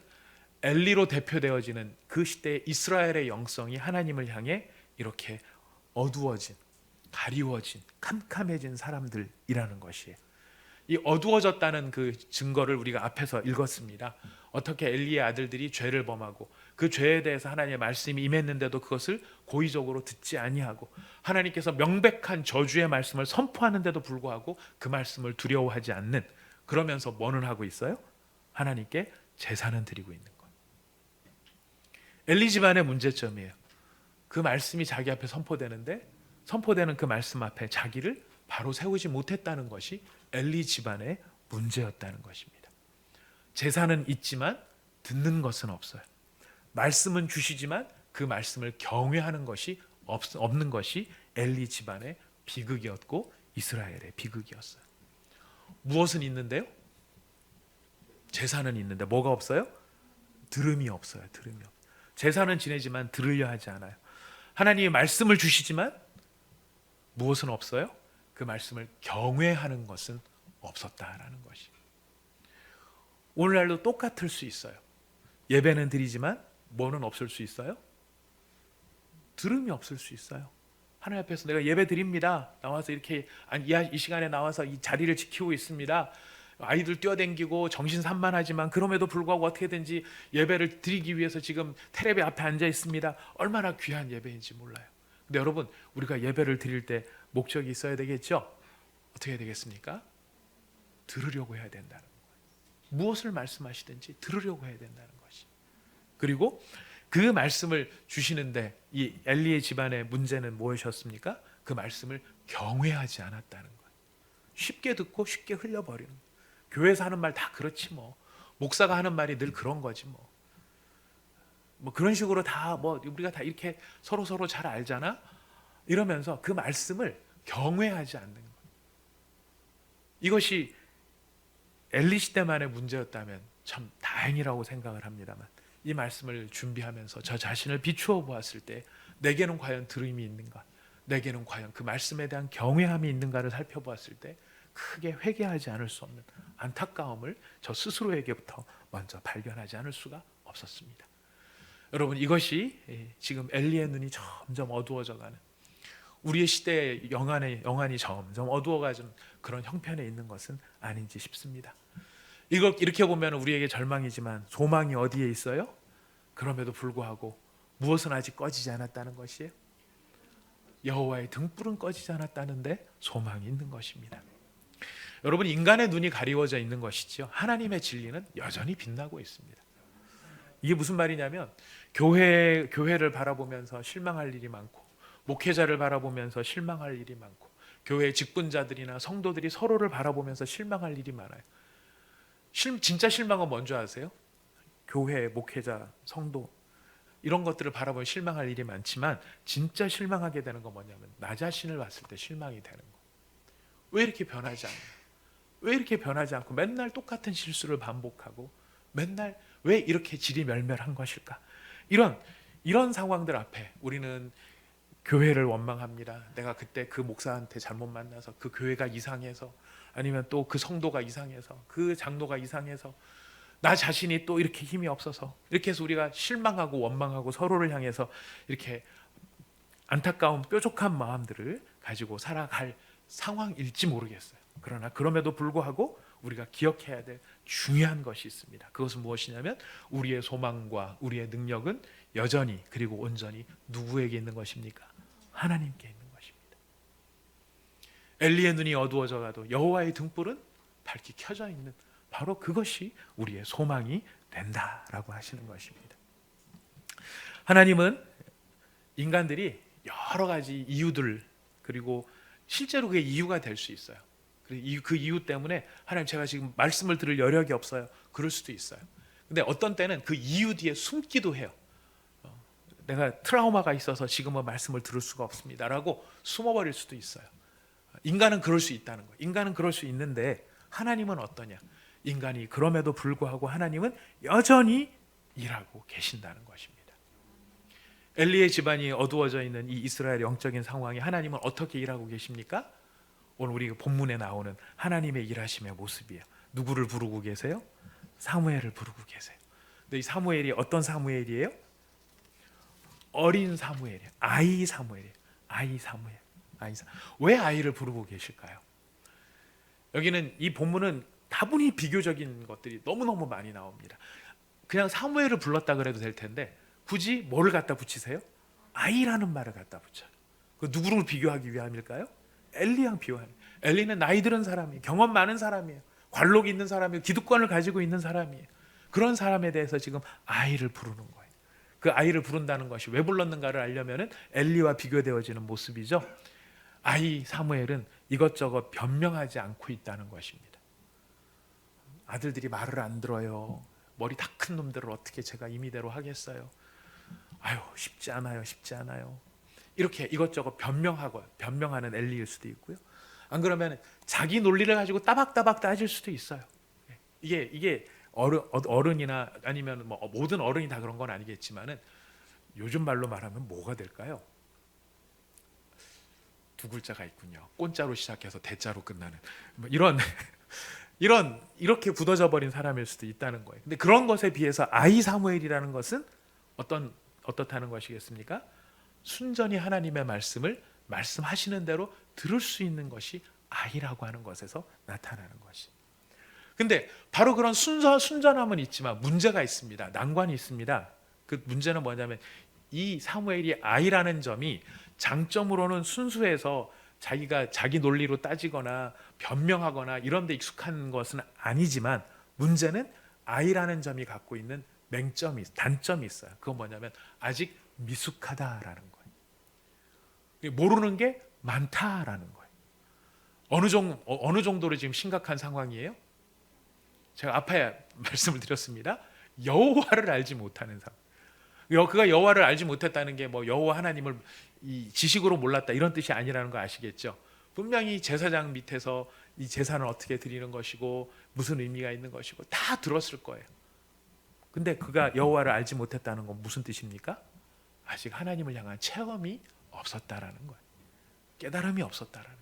엘리로 대표되어지는 그 시대의 이스라엘의 영성이 하나님을 향해 이렇게 어두워진, 가리워진, 캄캄해진 사람들이라는 것이에요. 이 어두워졌다는 그 증거를 우리가 앞에서 읽었습니다. 어떻게 엘리의 아들들이 죄를 범하고 그 죄에 대해서 하나님의 말씀이 임했는데도 그것을 고의적으로 듣지 아니하고, 하나님께서 명백한 저주의 말씀을 선포하는데도 불구하고 그 말씀을 두려워하지 않는, 그러면서 뭐는 하고 있어요? 하나님께 제사는 드리고 있는 것. 엘리 집안의 문제점이에요. 그 말씀이 자기 앞에 선포되는데 선포되는 그 말씀 앞에 자기를 바로 세우지 못했다는 것이 엘리 집안의 문제였다는 것입니다. 제사는 있지만 듣는 것은 없어요. 말씀은 주시지만 그 말씀을 경외하는 것이 없는 것이 엘리 집안의 비극이었고 이스라엘의 비극이었어요. 무엇은 있는데요? 제사는 있는데 뭐가 없어요? 들음이 없어요. 들음이 없어요. 제사는 지내지만 들으려 하지 않아요. 하나님이 말씀을 주시지만 무엇은 없어요? 그 말씀을 경외하는 것은 없었다라는 것이. 오늘날도 똑같을 수 있어요. 예배는 드리지만 뭐는 없을 수 있어요? 들음이 없을 수 있어요. 하나님 앞에서 내가 예배 드립니다. 나와서 이렇게 이 시간에 나와서 이 자리를 지키고 있습니다. 아이들 뛰어댕기고 정신산만하지만 그럼에도 불구하고 어떻게든지 예배를 드리기 위해서 지금 테레비 앞에 앉아 있습니다. 얼마나 귀한 예배인지 몰라요. 근데 여러분, 우리가 예배를 드릴 때 목적이 있어야 되겠죠? 어떻게 해야 되겠습니까? 들으려고 해야 된다는 거예요. 무엇을 말씀하시든지 들으려고 해야 된다는 것이. 그리고 그 말씀을 주시는데 이 엘리의 집안의 문제는 무엇이었습니까? 그 말씀을 경외하지 않았다는 거예요. 쉽게 듣고 쉽게 흘려버리는 거예요. 교회에서 하는 말 다 그렇지 뭐. 목사가 하는 말이 늘 그런 거지 뭐. 뭐 그런 식으로 다 뭐 우리가 다 이렇게 서로 잘 알잖아. 이러면서 그 말씀을 경외하지 않는 거예요. 이것이 엘리 시대만의 문제였다면 참 다행이라고 생각을 합니다만, 이 말씀을 준비하면서 저 자신을 비추어 보았을 때 내게는 과연 들음이 있는가, 내게는 과연 그 말씀에 대한 경외함이 있는가를 살펴보았을 때 크게 회개하지 않을 수 없는 안타까움을 저 스스로에게부터 먼저 발견하지 않을 수가 없었습니다. 여러분, 이것이 지금 엘리의 눈이 점점 어두워져가는, 우리의 시대의 영안이 점점 어두워가는 그런 형편에 있는 것은 아닌지 싶습니다. 이걸 이렇게 보면 우리에게 절망이지만 소망이 어디에 있어요? 그럼에도 불구하고 무엇은 아직 꺼지지 않았다는 것이에요? 여호와의 등불은 꺼지지 않았다는데 소망이 있는 것입니다. 여러분, 인간의 눈이 가리워져 있는 것이지요, 하나님의 진리는 여전히 빛나고 있습니다. 이게 무슨 말이냐면, 교회를 바라보면서 실망할 일이 많고, 목회자를 바라보면서 실망할 일이 많고, 교회 직분자들이나 성도들이 서로를 바라보면서 실망할 일이 많아요. 진짜 실망은 뭔지 아세요? 교회, 목회자, 성도, 이런 것들을 바라보면 실망할 일이 많지만 진짜 실망하게 되는 건 뭐냐면 나 자신을 봤을 때 실망이 되는 거. 왜 이렇게 변하지 않나? 왜 이렇게 변하지 않고 맨날 똑같은 실수를 반복하고 맨날 왜 이렇게 질이 멸멸한 것일까? 이런 상황들 앞에 우리는 교회를 원망합니다. 내가 그때 그 목사한테 잘못 만나서 그 교회가 이상해서 아니면 또 그 성도가 이상해서 그 장로가 이상해서 나 자신이 또 이렇게 힘이 없어서 이렇게 해서 우리가 실망하고 원망하고 서로를 향해서 이렇게 안타까운 뾰족한 마음들을 가지고 살아갈 상황일지 모르겠어요. 그러나 그럼에도 불구하고 우리가 기억해야 될 중요한 것이 있습니다. 그것은 무엇이냐면 우리의 소망과 우리의 능력은 여전히 그리고 온전히 누구에게 있는 것입니까? 하나님께 있는 것입니다. 엘리의 눈이 어두워져 가도 여호와의 등불은 밝게 켜져 있는 바로 그것이 우리의 소망이 된다라고 하시는 것입니다. 하나님은 인간들이 여러 가지 이유들 그리고 실제로 그게 이유가 될 수 있어요. 그 이유 때문에 하나님 제가 지금 말씀을 들을 여력이 없어요. 그럴 수도 있어요. 근데 어떤 때는 그 이유 뒤에 숨기도 해요. 내가 트라우마가 있어서 지금은 말씀을 들을 수가 없습니다라고 숨어버릴 수도 있어요. 인간은 그럴 수 있다는 거예요. 인간은 그럴 수 있는데 하나님은 어떠냐? 인간이 그럼에도 불구하고 하나님은 여전히 일하고 계신다는 것입니다. 엘리의 집안이 어두워져 있는 이 이스라엘 영적인 상황에 하나님은 어떻게 일하고 계십니까? 오늘 우리 본문에 나오는 하나님의 일하심의 모습이에요. 누구를 부르고 계세요? 사무엘을 부르고 계세요. 근데 이 사무엘이 어떤 사무엘이에요? 어린 사무엘이에요. 아이 사무엘이에요. 아이 사무엘. 왜 아이를 부르고 계실까요? 여기는 이 본문은 다분히 비교적인 것들이 너무너무 많이 나옵니다. 그냥 사무엘을 불렀다 그래도 될 텐데 굳이 뭐를 갖다 붙이세요? 아이라는 말을 갖다 붙여요. 그 누구를 비교하기 위함일까요? 엘리랑 비교하는. 엘리는 나이 들은 사람이에요. 경험 많은 사람이에요. 관록이 있는 사람이에요. 기득권을 가지고 있는 사람이에요. 그런 사람에 대해서 지금 아이를 부르는 거예요. 그 아이를 부른다는 것이 왜 불렀는가를 알려면은 엘리와 비교되어지는 모습이죠. 아이 사무엘은 이것저것 변명하지 않고 있다는 것입니다. 아들들이 말을 안 들어요. 머리 다 큰 놈들을 어떻게 제가 임의대로 하겠어요. 아유 쉽지 않아요. 쉽지 않아요. 이렇게 이것저것 변명하는 엘리일 수도 있고요. 안 그러면 자기 논리를 가지고 따박따박 따질 수도 있어요. 이게 어른이나 아니면 뭐 모든 어른이 다 그런 건 아니겠지만은 요즘 말로 말하면 뭐가 될까요? 두 글자가 있군요. 꼰자로 시작해서 대자로 끝나는 뭐 이렇게 굳어져 버린 사람일 수도 있다는 거예요. 근데 그런 것에 비해서 아이 사무엘이라는 것은 어떻다는 것이겠습니까? 순전히 하나님의 말씀을 말씀하시는 대로 들을 수 있는 것이 아이라고 하는 것에서 나타나는 것이. 근데 바로 그런 순전함은 있지만 문제가 있습니다. 난관이 있습니다. 그 문제는 뭐냐면 이 사무엘이 아이라는 점이 장점으로는 순수해서 자기가 자기 논리로 따지거나 변명하거나 이런 데 익숙한 것은 아니지만 문제는 아이라는 점이 갖고 있는 단점이 있어요. 그건 뭐냐면 아직 미숙하다라는 거예요. 모르는 게 많다라는 거예요. 어느 정도로 지금 심각한 상황이에요? 제가 앞에 말씀을 드렸습니다. 여호와를 알지 못하는 상황. 그가 여호와를 알지 못했다는 게 뭐 여호와 하나님을 이 지식으로 몰랐다 이런 뜻이 아니라는 거 아시겠죠? 분명히 제사장 밑에서 이 제사는 어떻게 드리는 것이고 무슨 의미가 있는 것이고 다 들었을 거예요. 근데 그가 여호와를 알지 못했다는 건 무슨 뜻입니까? 아직 하나님을 향한 체험이 없었다라는 거예요. 깨달음이 없었다라는 거예요.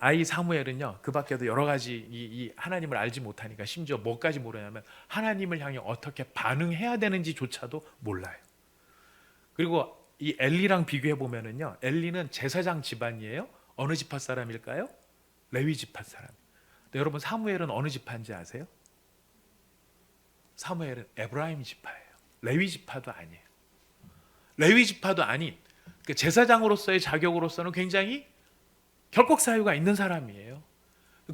아이 사무엘은요. 그 밖에도 여러 가지 이 하나님을 알지 못하니까 심지어 뭐까지 모르냐면 하나님을 향해 어떻게 반응해야 되는지조차도 몰라요. 그리고 이 엘리랑 비교해 보면은요. 엘리는 제사장 집안이에요. 어느 지파 사람일까요? 레위 지파 사람. 근데 여러분 사무엘은 어느 지파인지 아세요? 사무엘은 에브라임 지파예요. 레위 지파도 아니에요. 레위 지파도 아닌 그 제사장으로서의 자격으로서는 굉장히 결격 사유가 있는 사람이에요.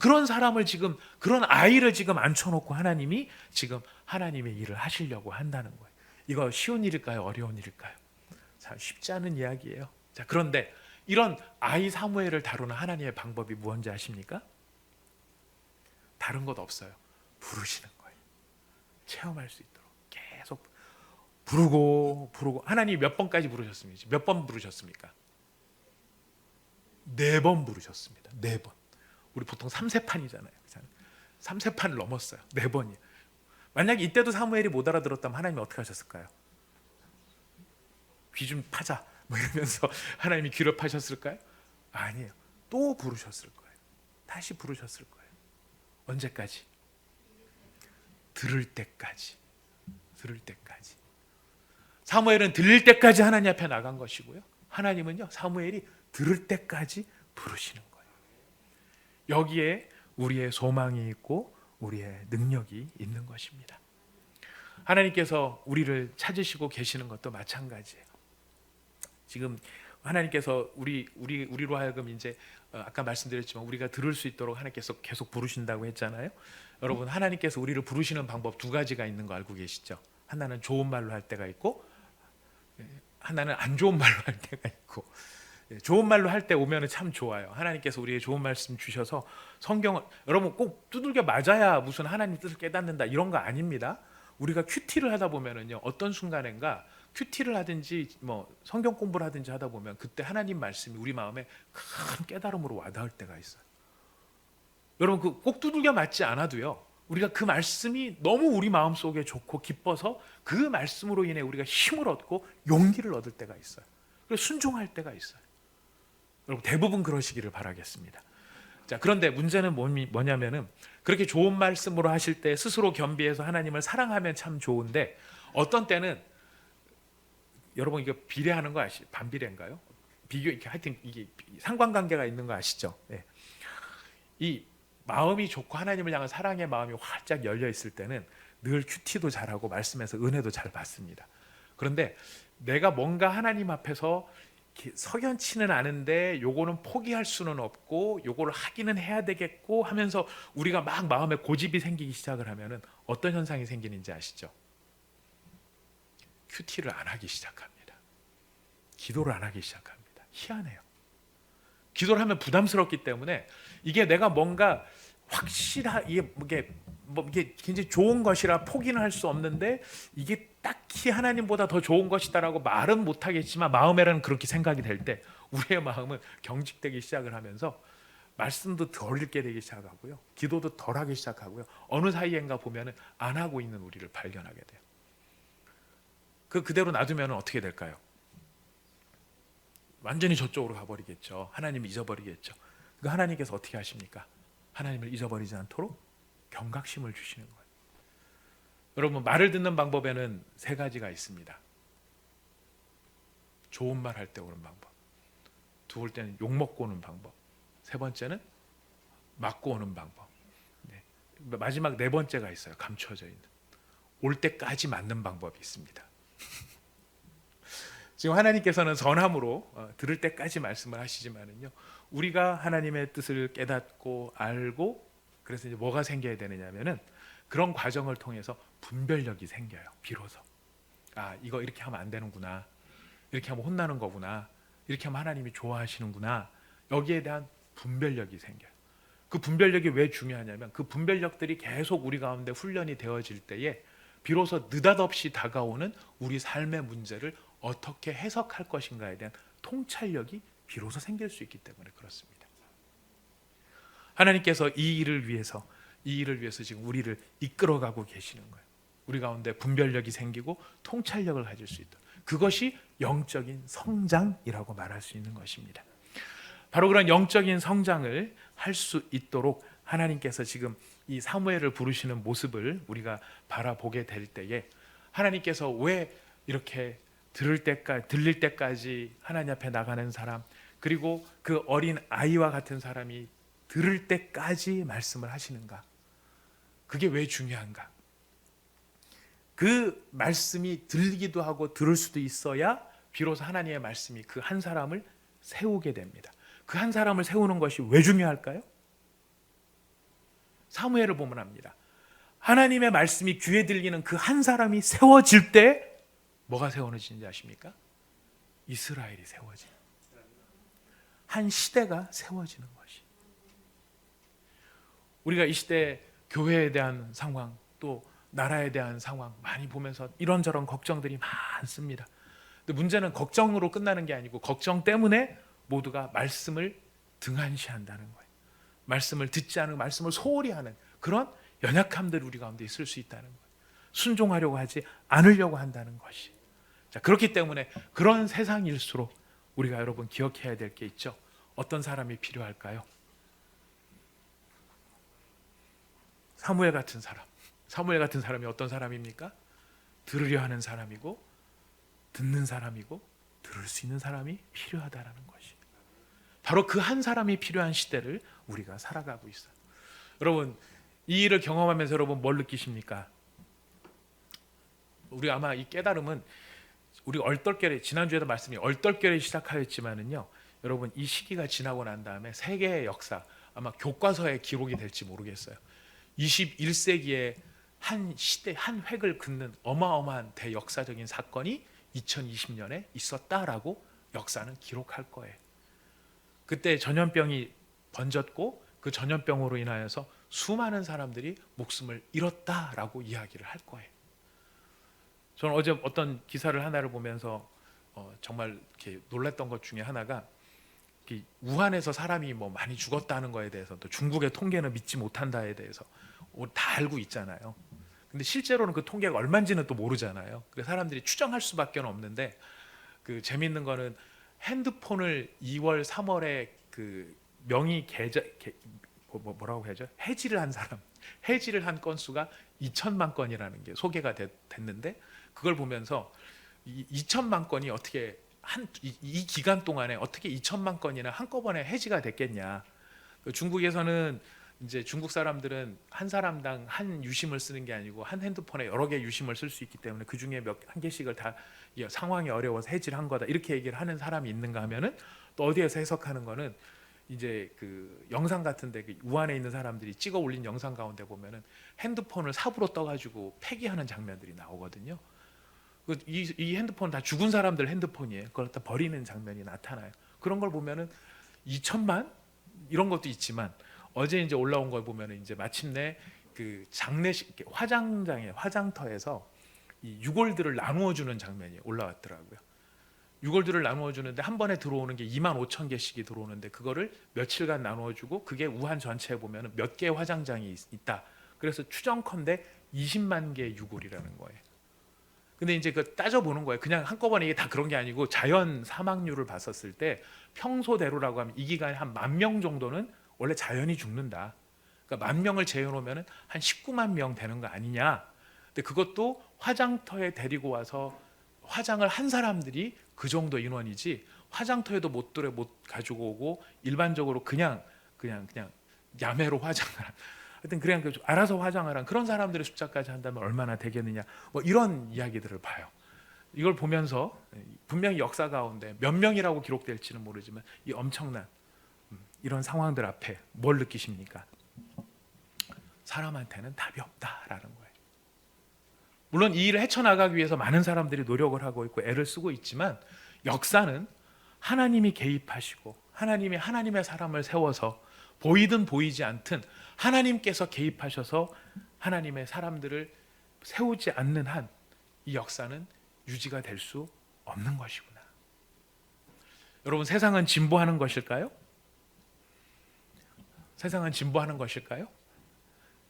그런 사람을 지금 그런 아이를 지금 앉혀놓고 하나님이 지금 하나님의 일을 하시려고 한다는 거예요. 이거 쉬운 일일까요? 어려운 일일까요? 참 쉽지 않은 이야기예요. 자, 그런데 이런 아이 사무엘을 다루는 하나님의 방법이 무엇인지 아십니까? 다른 것 없어요. 부르시는 거예요. 체험할 수 있도록 부르고 하나님 몇 번까지 부르셨습니까? 몇 번 부르셨습니까? 4번 부르셨습니다. 4번. 우리 보통 3세판이잖아요. 3세판을 넘었어요. 4번이요. 만약 이때도 사무엘이 못 알아들었다면 하나님이 어떻게 하셨을까요? 귀 좀 파자 뭐 이러면서 하나님이 귀를 파셨을까요? 아니에요. 또 부르셨을 거예요. 다시 부르셨을 거예요. 언제까지? 들을 때까지. 들을 때까지. 사무엘은 들릴 때까지 하나님 앞에 나간 것이고요. 하나님은요, 사무엘이 들을 때까지 부르시는 거예요. 여기에 우리의 소망이 있고 우리의 능력이 있는 것입니다. 하나님께서 우리를 찾으시고 계시는 것도 마찬가지예요. 지금 하나님께서 우리로 하여금 이제 아까 말씀드렸지만 우리가 들을 수 있도록 하나님께서 계속 부르신다고 했잖아요. 여러분, 하나님께서 우리를 부르시는 방법 2가지가 있는 거 알고 계시죠? 하나는 좋은 말로 할 때가 있고 하나는 안 좋은 말로 할 때가 있고. 좋은 말로 할 때 오면은 참 좋아요. 하나님께서 우리에게 좋은 말씀 주셔서 성경을 여러분 꼭 두들겨 맞아야 무슨 하나님 뜻을 깨닫는다 이런 거 아닙니다. 우리가 큐티를 하다 보면은요, 어떤 순간인가 큐티를 하든지 뭐 성경 공부를 하든지 하다 보면 그때 하나님 말씀이 우리 마음에 큰 깨달음으로 와닿을 때가 있어요. 여러분, 그 꼭 두들겨 맞지 않아도요, 우리가 그 말씀이 너무 우리 마음속에 좋고 기뻐서 그 말씀으로 인해 우리가 힘을 얻고 용기를 얻을 때가 있어요. 그래서 순종할 때가 있어요. 여러분, 대부분 그러시기를 바라겠습니다. 자, 그런데 문제는 뭐냐면은 그렇게 좋은 말씀으로 하실 때 스스로 겸비해서 하나님을 사랑하면 참 좋은데 어떤 때는 여러분 이거 비례하는 거 아시죠? 반비례인가요? 비교 이렇게 하여튼 이게 상관관계가 있는 거 아시죠? 네. 이 마음이 좋고 하나님을 향한 사랑의 마음이 활짝 열려 있을 때는 늘 큐티도 잘하고 말씀에서 은혜도 잘 받습니다. 그런데 내가 뭔가 하나님 앞에서 석연치는 않은데 요거는 포기할 수는 없고 요거를 하기는 해야 되겠고 하면서 우리가 막 마음에 고집이 생기기 시작을 하면은 어떤 현상이 생기는지 아시죠? 큐티를 안 하기 시작합니다. 기도를 안 하기 시작합니다. 희한해요. 기도를 하면 부담스럽기 때문에 이게 내가 뭔가 이게 굉장히 좋은 것이라 포기는 할 수 없는데 이게 딱히 하나님보다 더 좋은 것이다라고 말은 못하겠지만 마음에는 그렇게 생각이 될 때 우리의 마음은 경직되기 시작을 하면서 말씀도 덜 읽게 되기 시작하고요, 기도도 덜 하기 시작하고요, 어느 사이엔가 보면은 안 하고 있는 우리를 발견하게 돼요. 그대로 놔두면 어떻게 될까요? 완전히 저쪽으로 가버리겠죠. 하나님을 잊어버리겠죠. 그 하나님께서 어떻게 하십니까? 하나님을 잊어버리지 않도록 경각심을 주시는 거예요. 여러분, 말을 듣는 방법에는 3가지가 있습니다. 좋은 말 할 때 오는 방법, 2번째는 욕 먹고 오는 방법, 3번째는 맞고 오는 방법. 네. 마지막 4번째가 있어요. 감춰져 있는 올 때까지 맞는 방법이 있습니다. 지금 하나님께서는 선함으로 들을 때까지 말씀을 하시지만은요, 우리가 하나님의 뜻을 깨닫고 알고 그래서 이제 뭐가 생겨야 되느냐면은 그런 과정을 통해서 분별력이 생겨요. 비로소 이거 이렇게 하면 안 되는구나, 이렇게 하면 혼나는 거구나, 이렇게 하면 하나님이 좋아하시는구나, 여기에 대한 분별력이 생겨요. 그 분별력이 왜 중요하냐면 그 분별력들이 계속 우리 가운데 훈련이 되어질 때에 비로소 느닷없이 다가오는 우리 삶의 문제를 어떻게 해석할 것인가에 대한 통찰력이 비로소 생길 수 있기 때문에 그렇습니다. 하나님께서 이 일을 위해서 지금 우리를 이끌어가고 계시는 거예요. 우리 가운데 분별력이 생기고 통찰력을 가질 수 있도록. 그것이 영적인 성장이라고 말할 수 있는 것입니다. 바로 그런 영적인 성장을 할 수 있도록 하나님께서 지금 이 사무엘을 부르시는 모습을 우리가 바라보게 될 때에 하나님께서 왜 이렇게 들릴 때까지 하나님 앞에 나가는 사람, 그리고 그 어린 아이와 같은 사람이 들을 때까지 말씀을 하시는가? 그게 왜 중요한가? 그 말씀이 들리기도 하고 들을 수도 있어야 비로소 하나님의 말씀이 그 한 사람을 세우게 됩니다. 그 한 사람을 세우는 것이 왜 중요할까요? 사무엘을 보면 합니다. 하나님의 말씀이 귀에 들리는 그 한 사람이 세워질 때 뭐가 세워지는지 아십니까? 이스라엘이 세워지는, 한 시대가 세워지는 것이. 우리가 이 시대 교회에 대한 상황, 또 나라에 대한 상황 많이 보면서 이런저런 걱정들이 많습니다. 근데 문제는 걱정으로 끝나는 게 아니고 걱정 때문에 모두가 말씀을 등한시한다는 거예요. 말씀을 듣지 않은, 말씀을 소홀히 하는 그런 연약함들 우리 가운데 있을 수 있다는 거예요. 순종하려고 하지 않으려고 한다는 것이. 자, 그렇기 때문에 그런 세상일수록 우리가 여러분 기억해야 될 게 있죠. 어떤 사람이 필요할까요? 사무엘 같은 사람. 사무엘 같은 사람이 어떤 사람입니까? 들으려 하는 사람이고 듣는 사람이고 들을 수 있는 사람이 필요하다라는 것이. 바로 그 한 사람이 필요한 시대를 우리가 살아가고 있어요. 여러분, 이 일을 경험하면서 여러분 뭘 느끼십니까? 우리 아마 이 깨달음은 우리 얼떨결에, 지난주에도 말씀이 얼떨결에 시작하였지만은요, 여러분 이 시기가 지나고 난 다음에 세계의 역사, 아마 교과서에 기록이 될지 모르겠어요. 21세기에 한 시대, 한 획을 긋는 어마어마한 대역사적인 사건이 2020년에 있었다라고 역사는 기록할 거예요. 그때 전염병이 번졌고 그 전염병으로 인하여서 수많은 사람들이 목숨을 잃었다라고 이야기를 할 거예요. 저는 어제 어떤 기사를 하나를 보면서 정말 이렇게 놀랐던 것 중에 하나가, 우한에서 사람이 뭐 많이 죽었다는 거에 대해서, 또 중국의 통계는 믿지 못한다에 대해서 다 알고 있잖아요. 근데 실제로는 그 통계가 얼마인지는 또 모르잖아요. 그래서 사람들이 추정할 수밖에 없는데, 그 재밌는 거는 핸드폰을 2월, 3월에 그 명의 계좌 뭐라고 해야죠? 해지를 한 사람, 해지를 한 건수가 2천만 건이라는 게 소개가 됐는데, 그걸 보면서 2천만 건이 어떻게 이 기간 동안에 어떻게 2천만 건이나 한꺼번에 해지가 됐겠냐. 중국에서는 이제 중국 사람들은 한 사람당 한 유심을 쓰는 게 아니고 한 핸드폰에 여러 개 유심을 쓸 수 있기 때문에 그 중에 한 개씩을 다 상황이 어려워서 해지를 한 거다, 이렇게 얘기를 하는 사람이 있는가 하면은, 또 어디에서 해석하는 거는 이제 그 영상 같은데 그 우한에 있는 사람들이 찍어 올린 영상 가운데 보면은 핸드폰을 삽으로 떠가지고 폐기하는 장면들이 나오거든요. 이 핸드폰 다 죽은 사람들 핸드폰이에요. 그걸 다 버리는 장면이 나타나요. 그런 걸 보면은 2천만 이런 것도 있지만, 어제 이제 올라온 걸 보면은 이제 마침내 그 장례식 화장장에 화장터에서 이 유골들을 나누어 주는 장면이 올라왔더라고요. 유골들을 나누어 주는데 한 번에 들어오는 게 2만 5천 개씩이 들어오는데, 그거를 며칠간 나누어 주고 그게 우한 전체에 보면은 몇 개의 화장장이 있다. 그래서 추정컨대 20만 개의 유골이라는 거예요. 근데 이제 그 따져보는 거예요. 그냥 한꺼번에 이게 다 그런 게 아니고, 자연 사망률을 봤었을 때 평소대로라고 하면 이 기간에 한 10,000명 정도는 원래 자연이 죽는다. 그러니까 10,000명을 재워놓으면 한 19만 명 되는 거 아니냐. 근데 그것도 화장터에 데리고 와서 화장을 한 사람들이 그 정도 인원이지, 화장터에도 못 가지고 오고 일반적으로 그냥 야매로 화장을 하여튼 그냥 알아서 화장을 한 그런 사람들의 숫자까지 한다면 얼마나 되겠느냐, 뭐 이런 이야기들을 봐요. 이걸 보면서 분명히 역사 가운데 몇 명이라고 기록될지는 모르지만 이 엄청난 이런 상황들 앞에 뭘 느끼십니까? 사람한테는 답이 없다라는 거예요. 물론 이 일을 헤쳐나가기 위해서 많은 사람들이 노력을 하고 있고 애를 쓰고 있지만, 역사는 하나님이 개입하시고 하나님이 하나님의 사람을 세워서 보이든 보이지 않든 하나님께서 개입하셔서 하나님의 사람들을 세우지 않는 한 이 역사는 유지가 될 수 없는 것이구나. 여러분, 세상은 진보하는 것일까요? 세상은 진보하는 것일까요?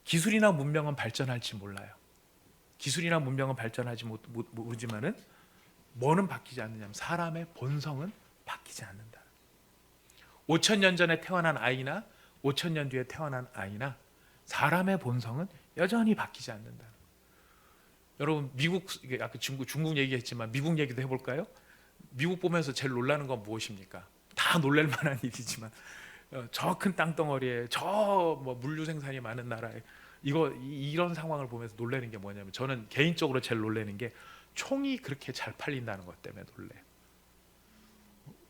기술이나 문명은 발전할지 몰라요. 기술이나 문명은 발전하지 모르지만은 뭐는 바뀌지 않느냐면 사람의 본성은 바뀌지 않는다. 5,000년 전에 태어난 아이나 5,000년 뒤에 태어난 아이나 사람의 본성은 여전히 바뀌지 않는다. 여러분, 미국, 아까 중국 얘기했지만 미국 얘기도 해볼까요? 미국 보면서 제일 놀라는 건 무엇입니까? 다 놀랄 만한 일이지만, 저 큰 땅덩어리에 저 뭐 물류 생산이 많은 나라에 이런 상황을 보면서 놀라는 게 뭐냐면, 저는 개인적으로 제일 놀라는 게 총이 그렇게 잘 팔린다는 것 때문에 놀래요.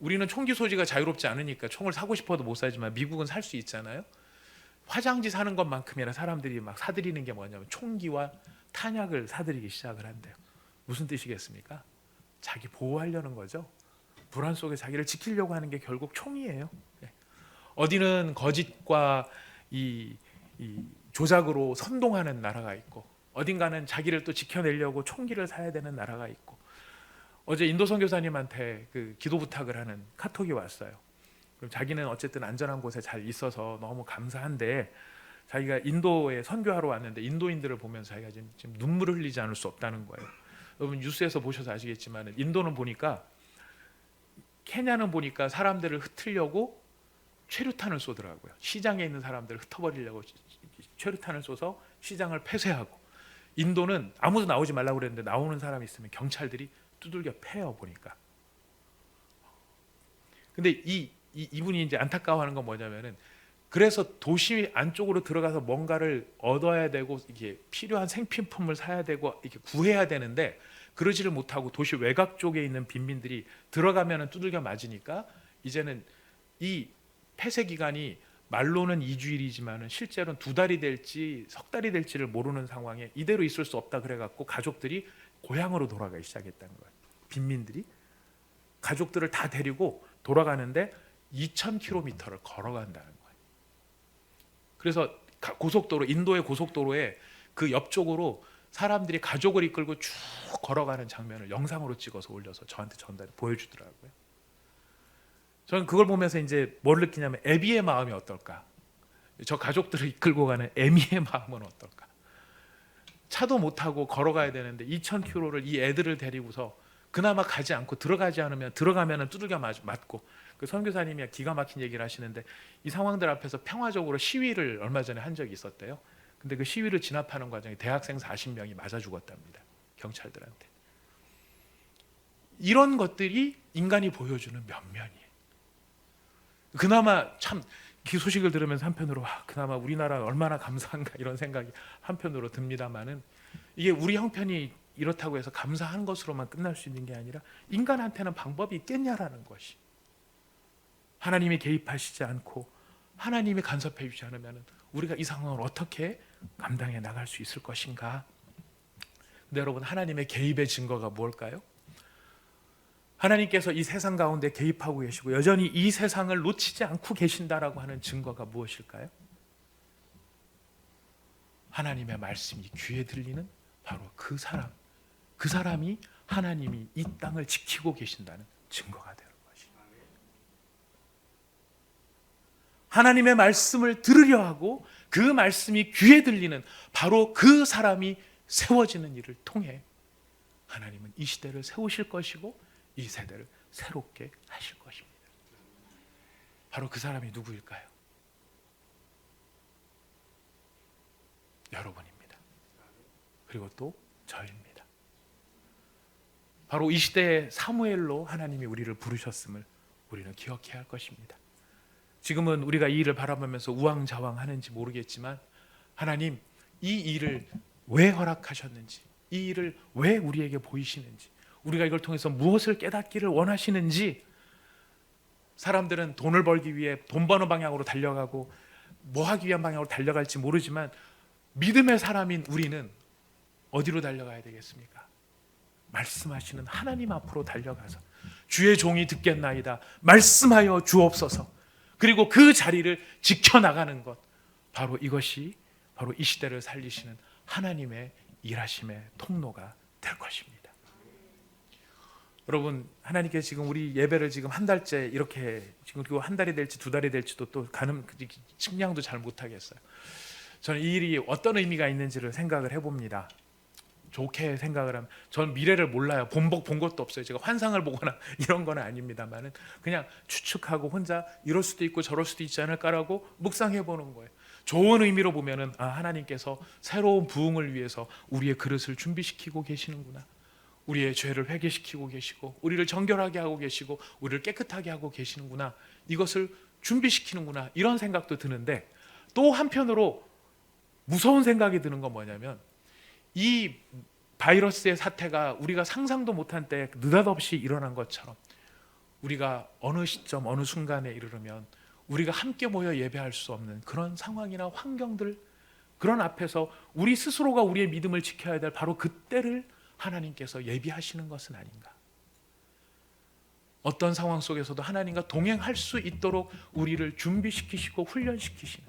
우리는 총기 소지가 자유롭지 않으니까 총을 사고 싶어도 못 사지만 미국은 살 수 있잖아요. 화장지 사는 것만큼이나 사람들이 막 사들이는 게 뭐냐면 총기와 탄약을 사들이기 시작을 한대요. 무슨 뜻이겠습니까? 자기 보호하려는 거죠. 불안 속에 자기를 지키려고 하는 게 결국 총이에요. 어디는 거짓과 이 조작으로 선동하는 나라가 있고, 어딘가는 자기를 또 지켜내려고 총기를 사야 되는 나라가 있고. 어제 인도 선교사님한테 그 기도 부탁을 하는 카톡이 왔어요. 그럼 자기는 어쨌든 안전한 곳에 잘 있어서 너무 감사한데, 자기가 인도에 선교하러 왔는데 인도인들을 보면서 자기가 지금 눈물을 흘리지 않을 수 없다는 거예요. 여러분 뉴스에서 보셔서 아시겠지만 인도는 보니까, 케냐는 보니까 사람들을 흩으려고 최루탄을 쏘더라고요. 시장에 있는 사람들을 흩어버리려고 최루탄을 쏘서 시장을 폐쇄하고, 인도는 아무도 나오지 말라고 그랬는데 나오는 사람이 있으면 경찰들이 두들겨 패요 보니까. 근데 이분이 이제 안타까워하는 건 뭐냐면은, 그래서 도시 안쪽으로 들어가서 뭔가를 얻어야 되고 이게 필요한 생필품을 사야 되고 이렇게 구해야 되는데 그러지를 못하고 도시 외곽 쪽에 있는 빈민들이 들어가면은 두들겨 맞으니까, 이제는 이 폐쇄 기간이 말로는 2주일이지만은 실제로는 2달이 될지 석 달이 될지를 모르는 상황에 이대로 있을 수 없다 그래갖고 가족들이 고향으로 돌아가기 시작했다는 거예요. 빈민들이 가족들을 다 데리고 돌아가는데 2,000km를 걸어간다는 거예요. 그래서 고속도로, 인도의 고속도로에 그 옆쪽으로 사람들이 가족을 이끌고 쭉 걸어가는 장면을 영상으로 찍어서 올려서 저한테 보여주더라고요. 저는 그걸 보면서 이제 뭘 느끼냐면, 애비의 마음이 어떨까? 저 가족들을 이끌고 가는 애미의 마음은 어떨까? 차도 못 타고 걸어가야 되는데 2,000km를 이 애들을 데리고서 그나마 가지 않고, 들어가면은 두들겨 맞고. 그 선교사님이 기가 막힌 얘기를 하시는데, 이 상황들 앞에서 평화적으로 시위를 얼마 전에 한 적이 있었대요. 근데 그 시위를 진압하는 과정에 대학생 40명이 맞아 죽었답니다. 경찰들한테. 이런 것들이 인간이 보여주는 면면이에요. 그나마 참 그 소식을 들으면서 한편으로 그나마 우리나라 얼마나 감사한가 이런 생각이 한편으로 듭니다만은, 이게 우리 형편이 이렇다고 해서 감사한 것으로만 끝날 수 있는 게 아니라 인간한테는 방법이 있겠냐라는 것이. 하나님이 개입하시지 않고 하나님이 간섭해 주지 않으면 우리가 이 상황을 어떻게 감당해 나갈 수 있을 것인가? 근데 여러분, 하나님의 개입의 증거가 뭘까요? 하나님께서 이 세상 가운데 개입하고 계시고 여전히 이 세상을 놓치지 않고 계신다라고 하는 증거가 무엇일까요? 하나님의 말씀이 귀에 들리는 바로 그 사람이 하나님이 이 땅을 지키고 계신다는 증거가 되는 것이. 하나님의 말씀을 들으려 하고 그 말씀이 귀에 들리는 바로 그 사람이 세워지는 일을 통해 하나님은 이 시대를 세우실 것이고 이 세대를 새롭게 하실 것입니다. 바로 그 사람이 누구일까요? 여러분입니다. 그리고 또 저입니다. 바로 이 시대의 사무엘로 하나님이 우리를 부르셨음을 우리는 기억해야 할 것입니다. 지금은 우리가 이 일을 바라보면서 우왕좌왕하는지 모르겠지만, 하나님 이 일을 왜 허락하셨는지, 이 일을 왜 우리에게 보이시는지, 우리가 이걸 통해서 무엇을 깨닫기를 원하시는지. 사람들은 돈을 벌기 위해 돈 버는 방향으로 달려가고 뭐 하기 위한 방향으로 달려갈지 모르지만, 믿음의 사람인 우리는 어디로 달려가야 되겠습니까? 말씀하시는 하나님 앞으로 달려가서 주의 종이 듣겠나이다 말씀하여 주옵소서. 그리고 그 자리를 지켜나가는 것, 바로 이것이 바로 이 시대를 살리시는 하나님의 일하심의 통로가 될 것입니다. 여러분, 하나님께서 지금 우리 예배를 지금 한 달째 이렇게, 지금 그리고 한 달이 될지 2달이 될지도 또 측량도 잘 못하겠어요. 저는 이 일이 어떤 의미가 있는지를 생각을 해봅니다. 좋게 생각을 하면, 전 미래를 몰라요. 본 것도 없어요. 제가 환상을 보거나 이런 건 아닙니다만은 그냥 추측하고 혼자 이럴 수도 있고 저럴 수도 있지 않을까라고 묵상해 보는 거예요. 좋은 의미로 보면은 하나님께서 새로운 부흥을 위해서 우리의 그릇을 준비시키고 계시는구나. 우리의 죄를 회개시키고 계시고 우리를 정결하게 하고 계시고 우리를 깨끗하게 하고 계시는구나. 이것을 준비시키는구나. 이런 생각도 드는데, 또 한편으로 무서운 생각이 드는 건 뭐냐면, 이 바이러스의 사태가 우리가 상상도 못한 때 느닷없이 일어난 것처럼 우리가 어느 시점 어느 순간에 이르르면 우리가 함께 모여 예배할 수 없는 그런 상황이나 환경들, 그런 앞에서 우리 스스로가 우리의 믿음을 지켜야 될 바로 그때를 하나님께서 예비하시는 것은 아닌가. 어떤 상황 속에서도 하나님과 동행할 수 있도록 우리를 준비시키시고 훈련시키시는,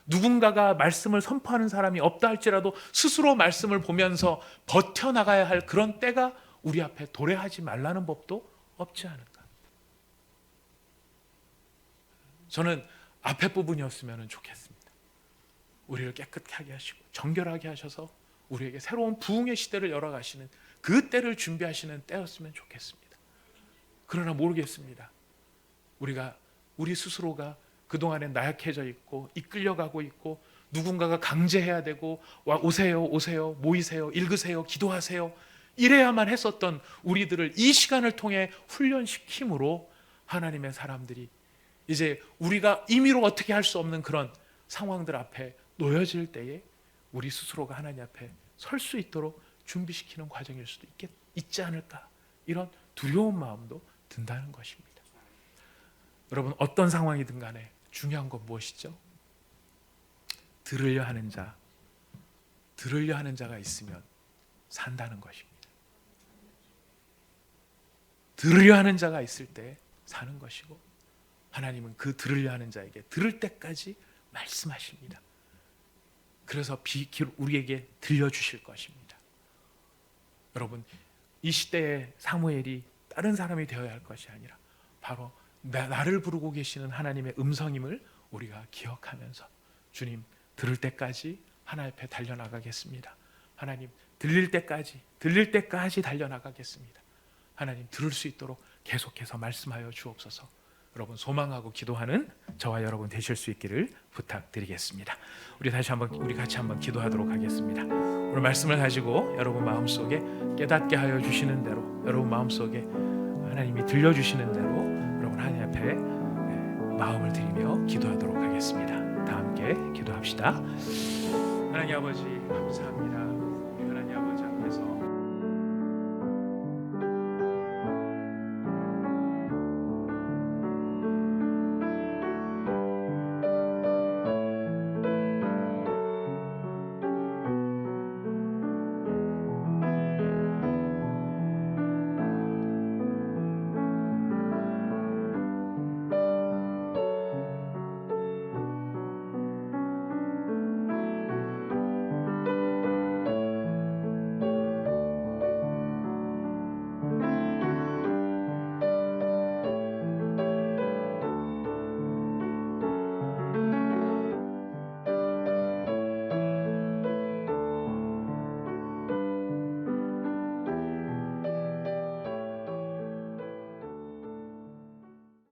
누군가가 말씀을 선포하는 사람이 없다 할지라도 스스로 말씀을 보면서 버텨나가야 할 그런 때가 우리 앞에 도래하지 말라는 법도 없지 않은가. 저는 앞에 부분이었으면 좋겠습니다. 우리를 깨끗하게 하시고 정결하게 하셔서 우리에게 새로운 부흥의 시대를 열어가시는 그 때를 준비하시는 때였으면 좋겠습니다. 그러나 모르겠습니다. 우리 스스로가 그동안에 나약해져 있고 이끌려가고 있고 누군가가 강제해야 되고 오세요 오세요 모이세요 읽으세요 기도하세요 이래야만 했었던 우리들을 이 시간을 통해 훈련시킴으로 하나님의 사람들이 이제 우리가 임의로 어떻게 할 수 없는 그런 상황들 앞에 놓여질 때에 우리 스스로가 하나님 앞에 설 수 있도록 준비시키는 과정일 수도 있지 않을까, 이런 두려운 마음도 든다는 것입니다. 여러분, 어떤 상황이든 간에 중요한 건 무엇이죠? 들으려 하는 자가 있으면 산다는 것입니다. 들으려 하는 자가 있을 때 사는 것이고, 하나님은 그 들으려 하는 자에게 들을 때까지 말씀하십니다. 그래서 우리에게 들려주실 것입니다. 여러분, 이 시대의 사무엘이 다른 사람이 되어야 할 것이 아니라 바로 나를 부르고 계시는 하나님의 음성임을 우리가 기억하면서 주님, 들을 때까지 하나님 앞에 달려나가겠습니다. 하나님, 들릴 때까지 달려나가겠습니다. 하나님, 들을 수 있도록 계속해서 말씀하여 주옵소서. 여러분, 소망하고 기도하는 저와 여러분 되실 수 있기를 부탁드리겠습니다. 우리 같이 한번 기도하도록 하겠습니다. 오늘 말씀을 가지고 여러분 마음속에 깨닫게 하여 주시는 대로, 여러분 마음속에 하나님이 들려주시는 대로 여러분 하나님 앞에 마음을 드리며 기도하도록 하겠습니다. 다 함께 기도합시다. 하나님 아버지, 감사합니다.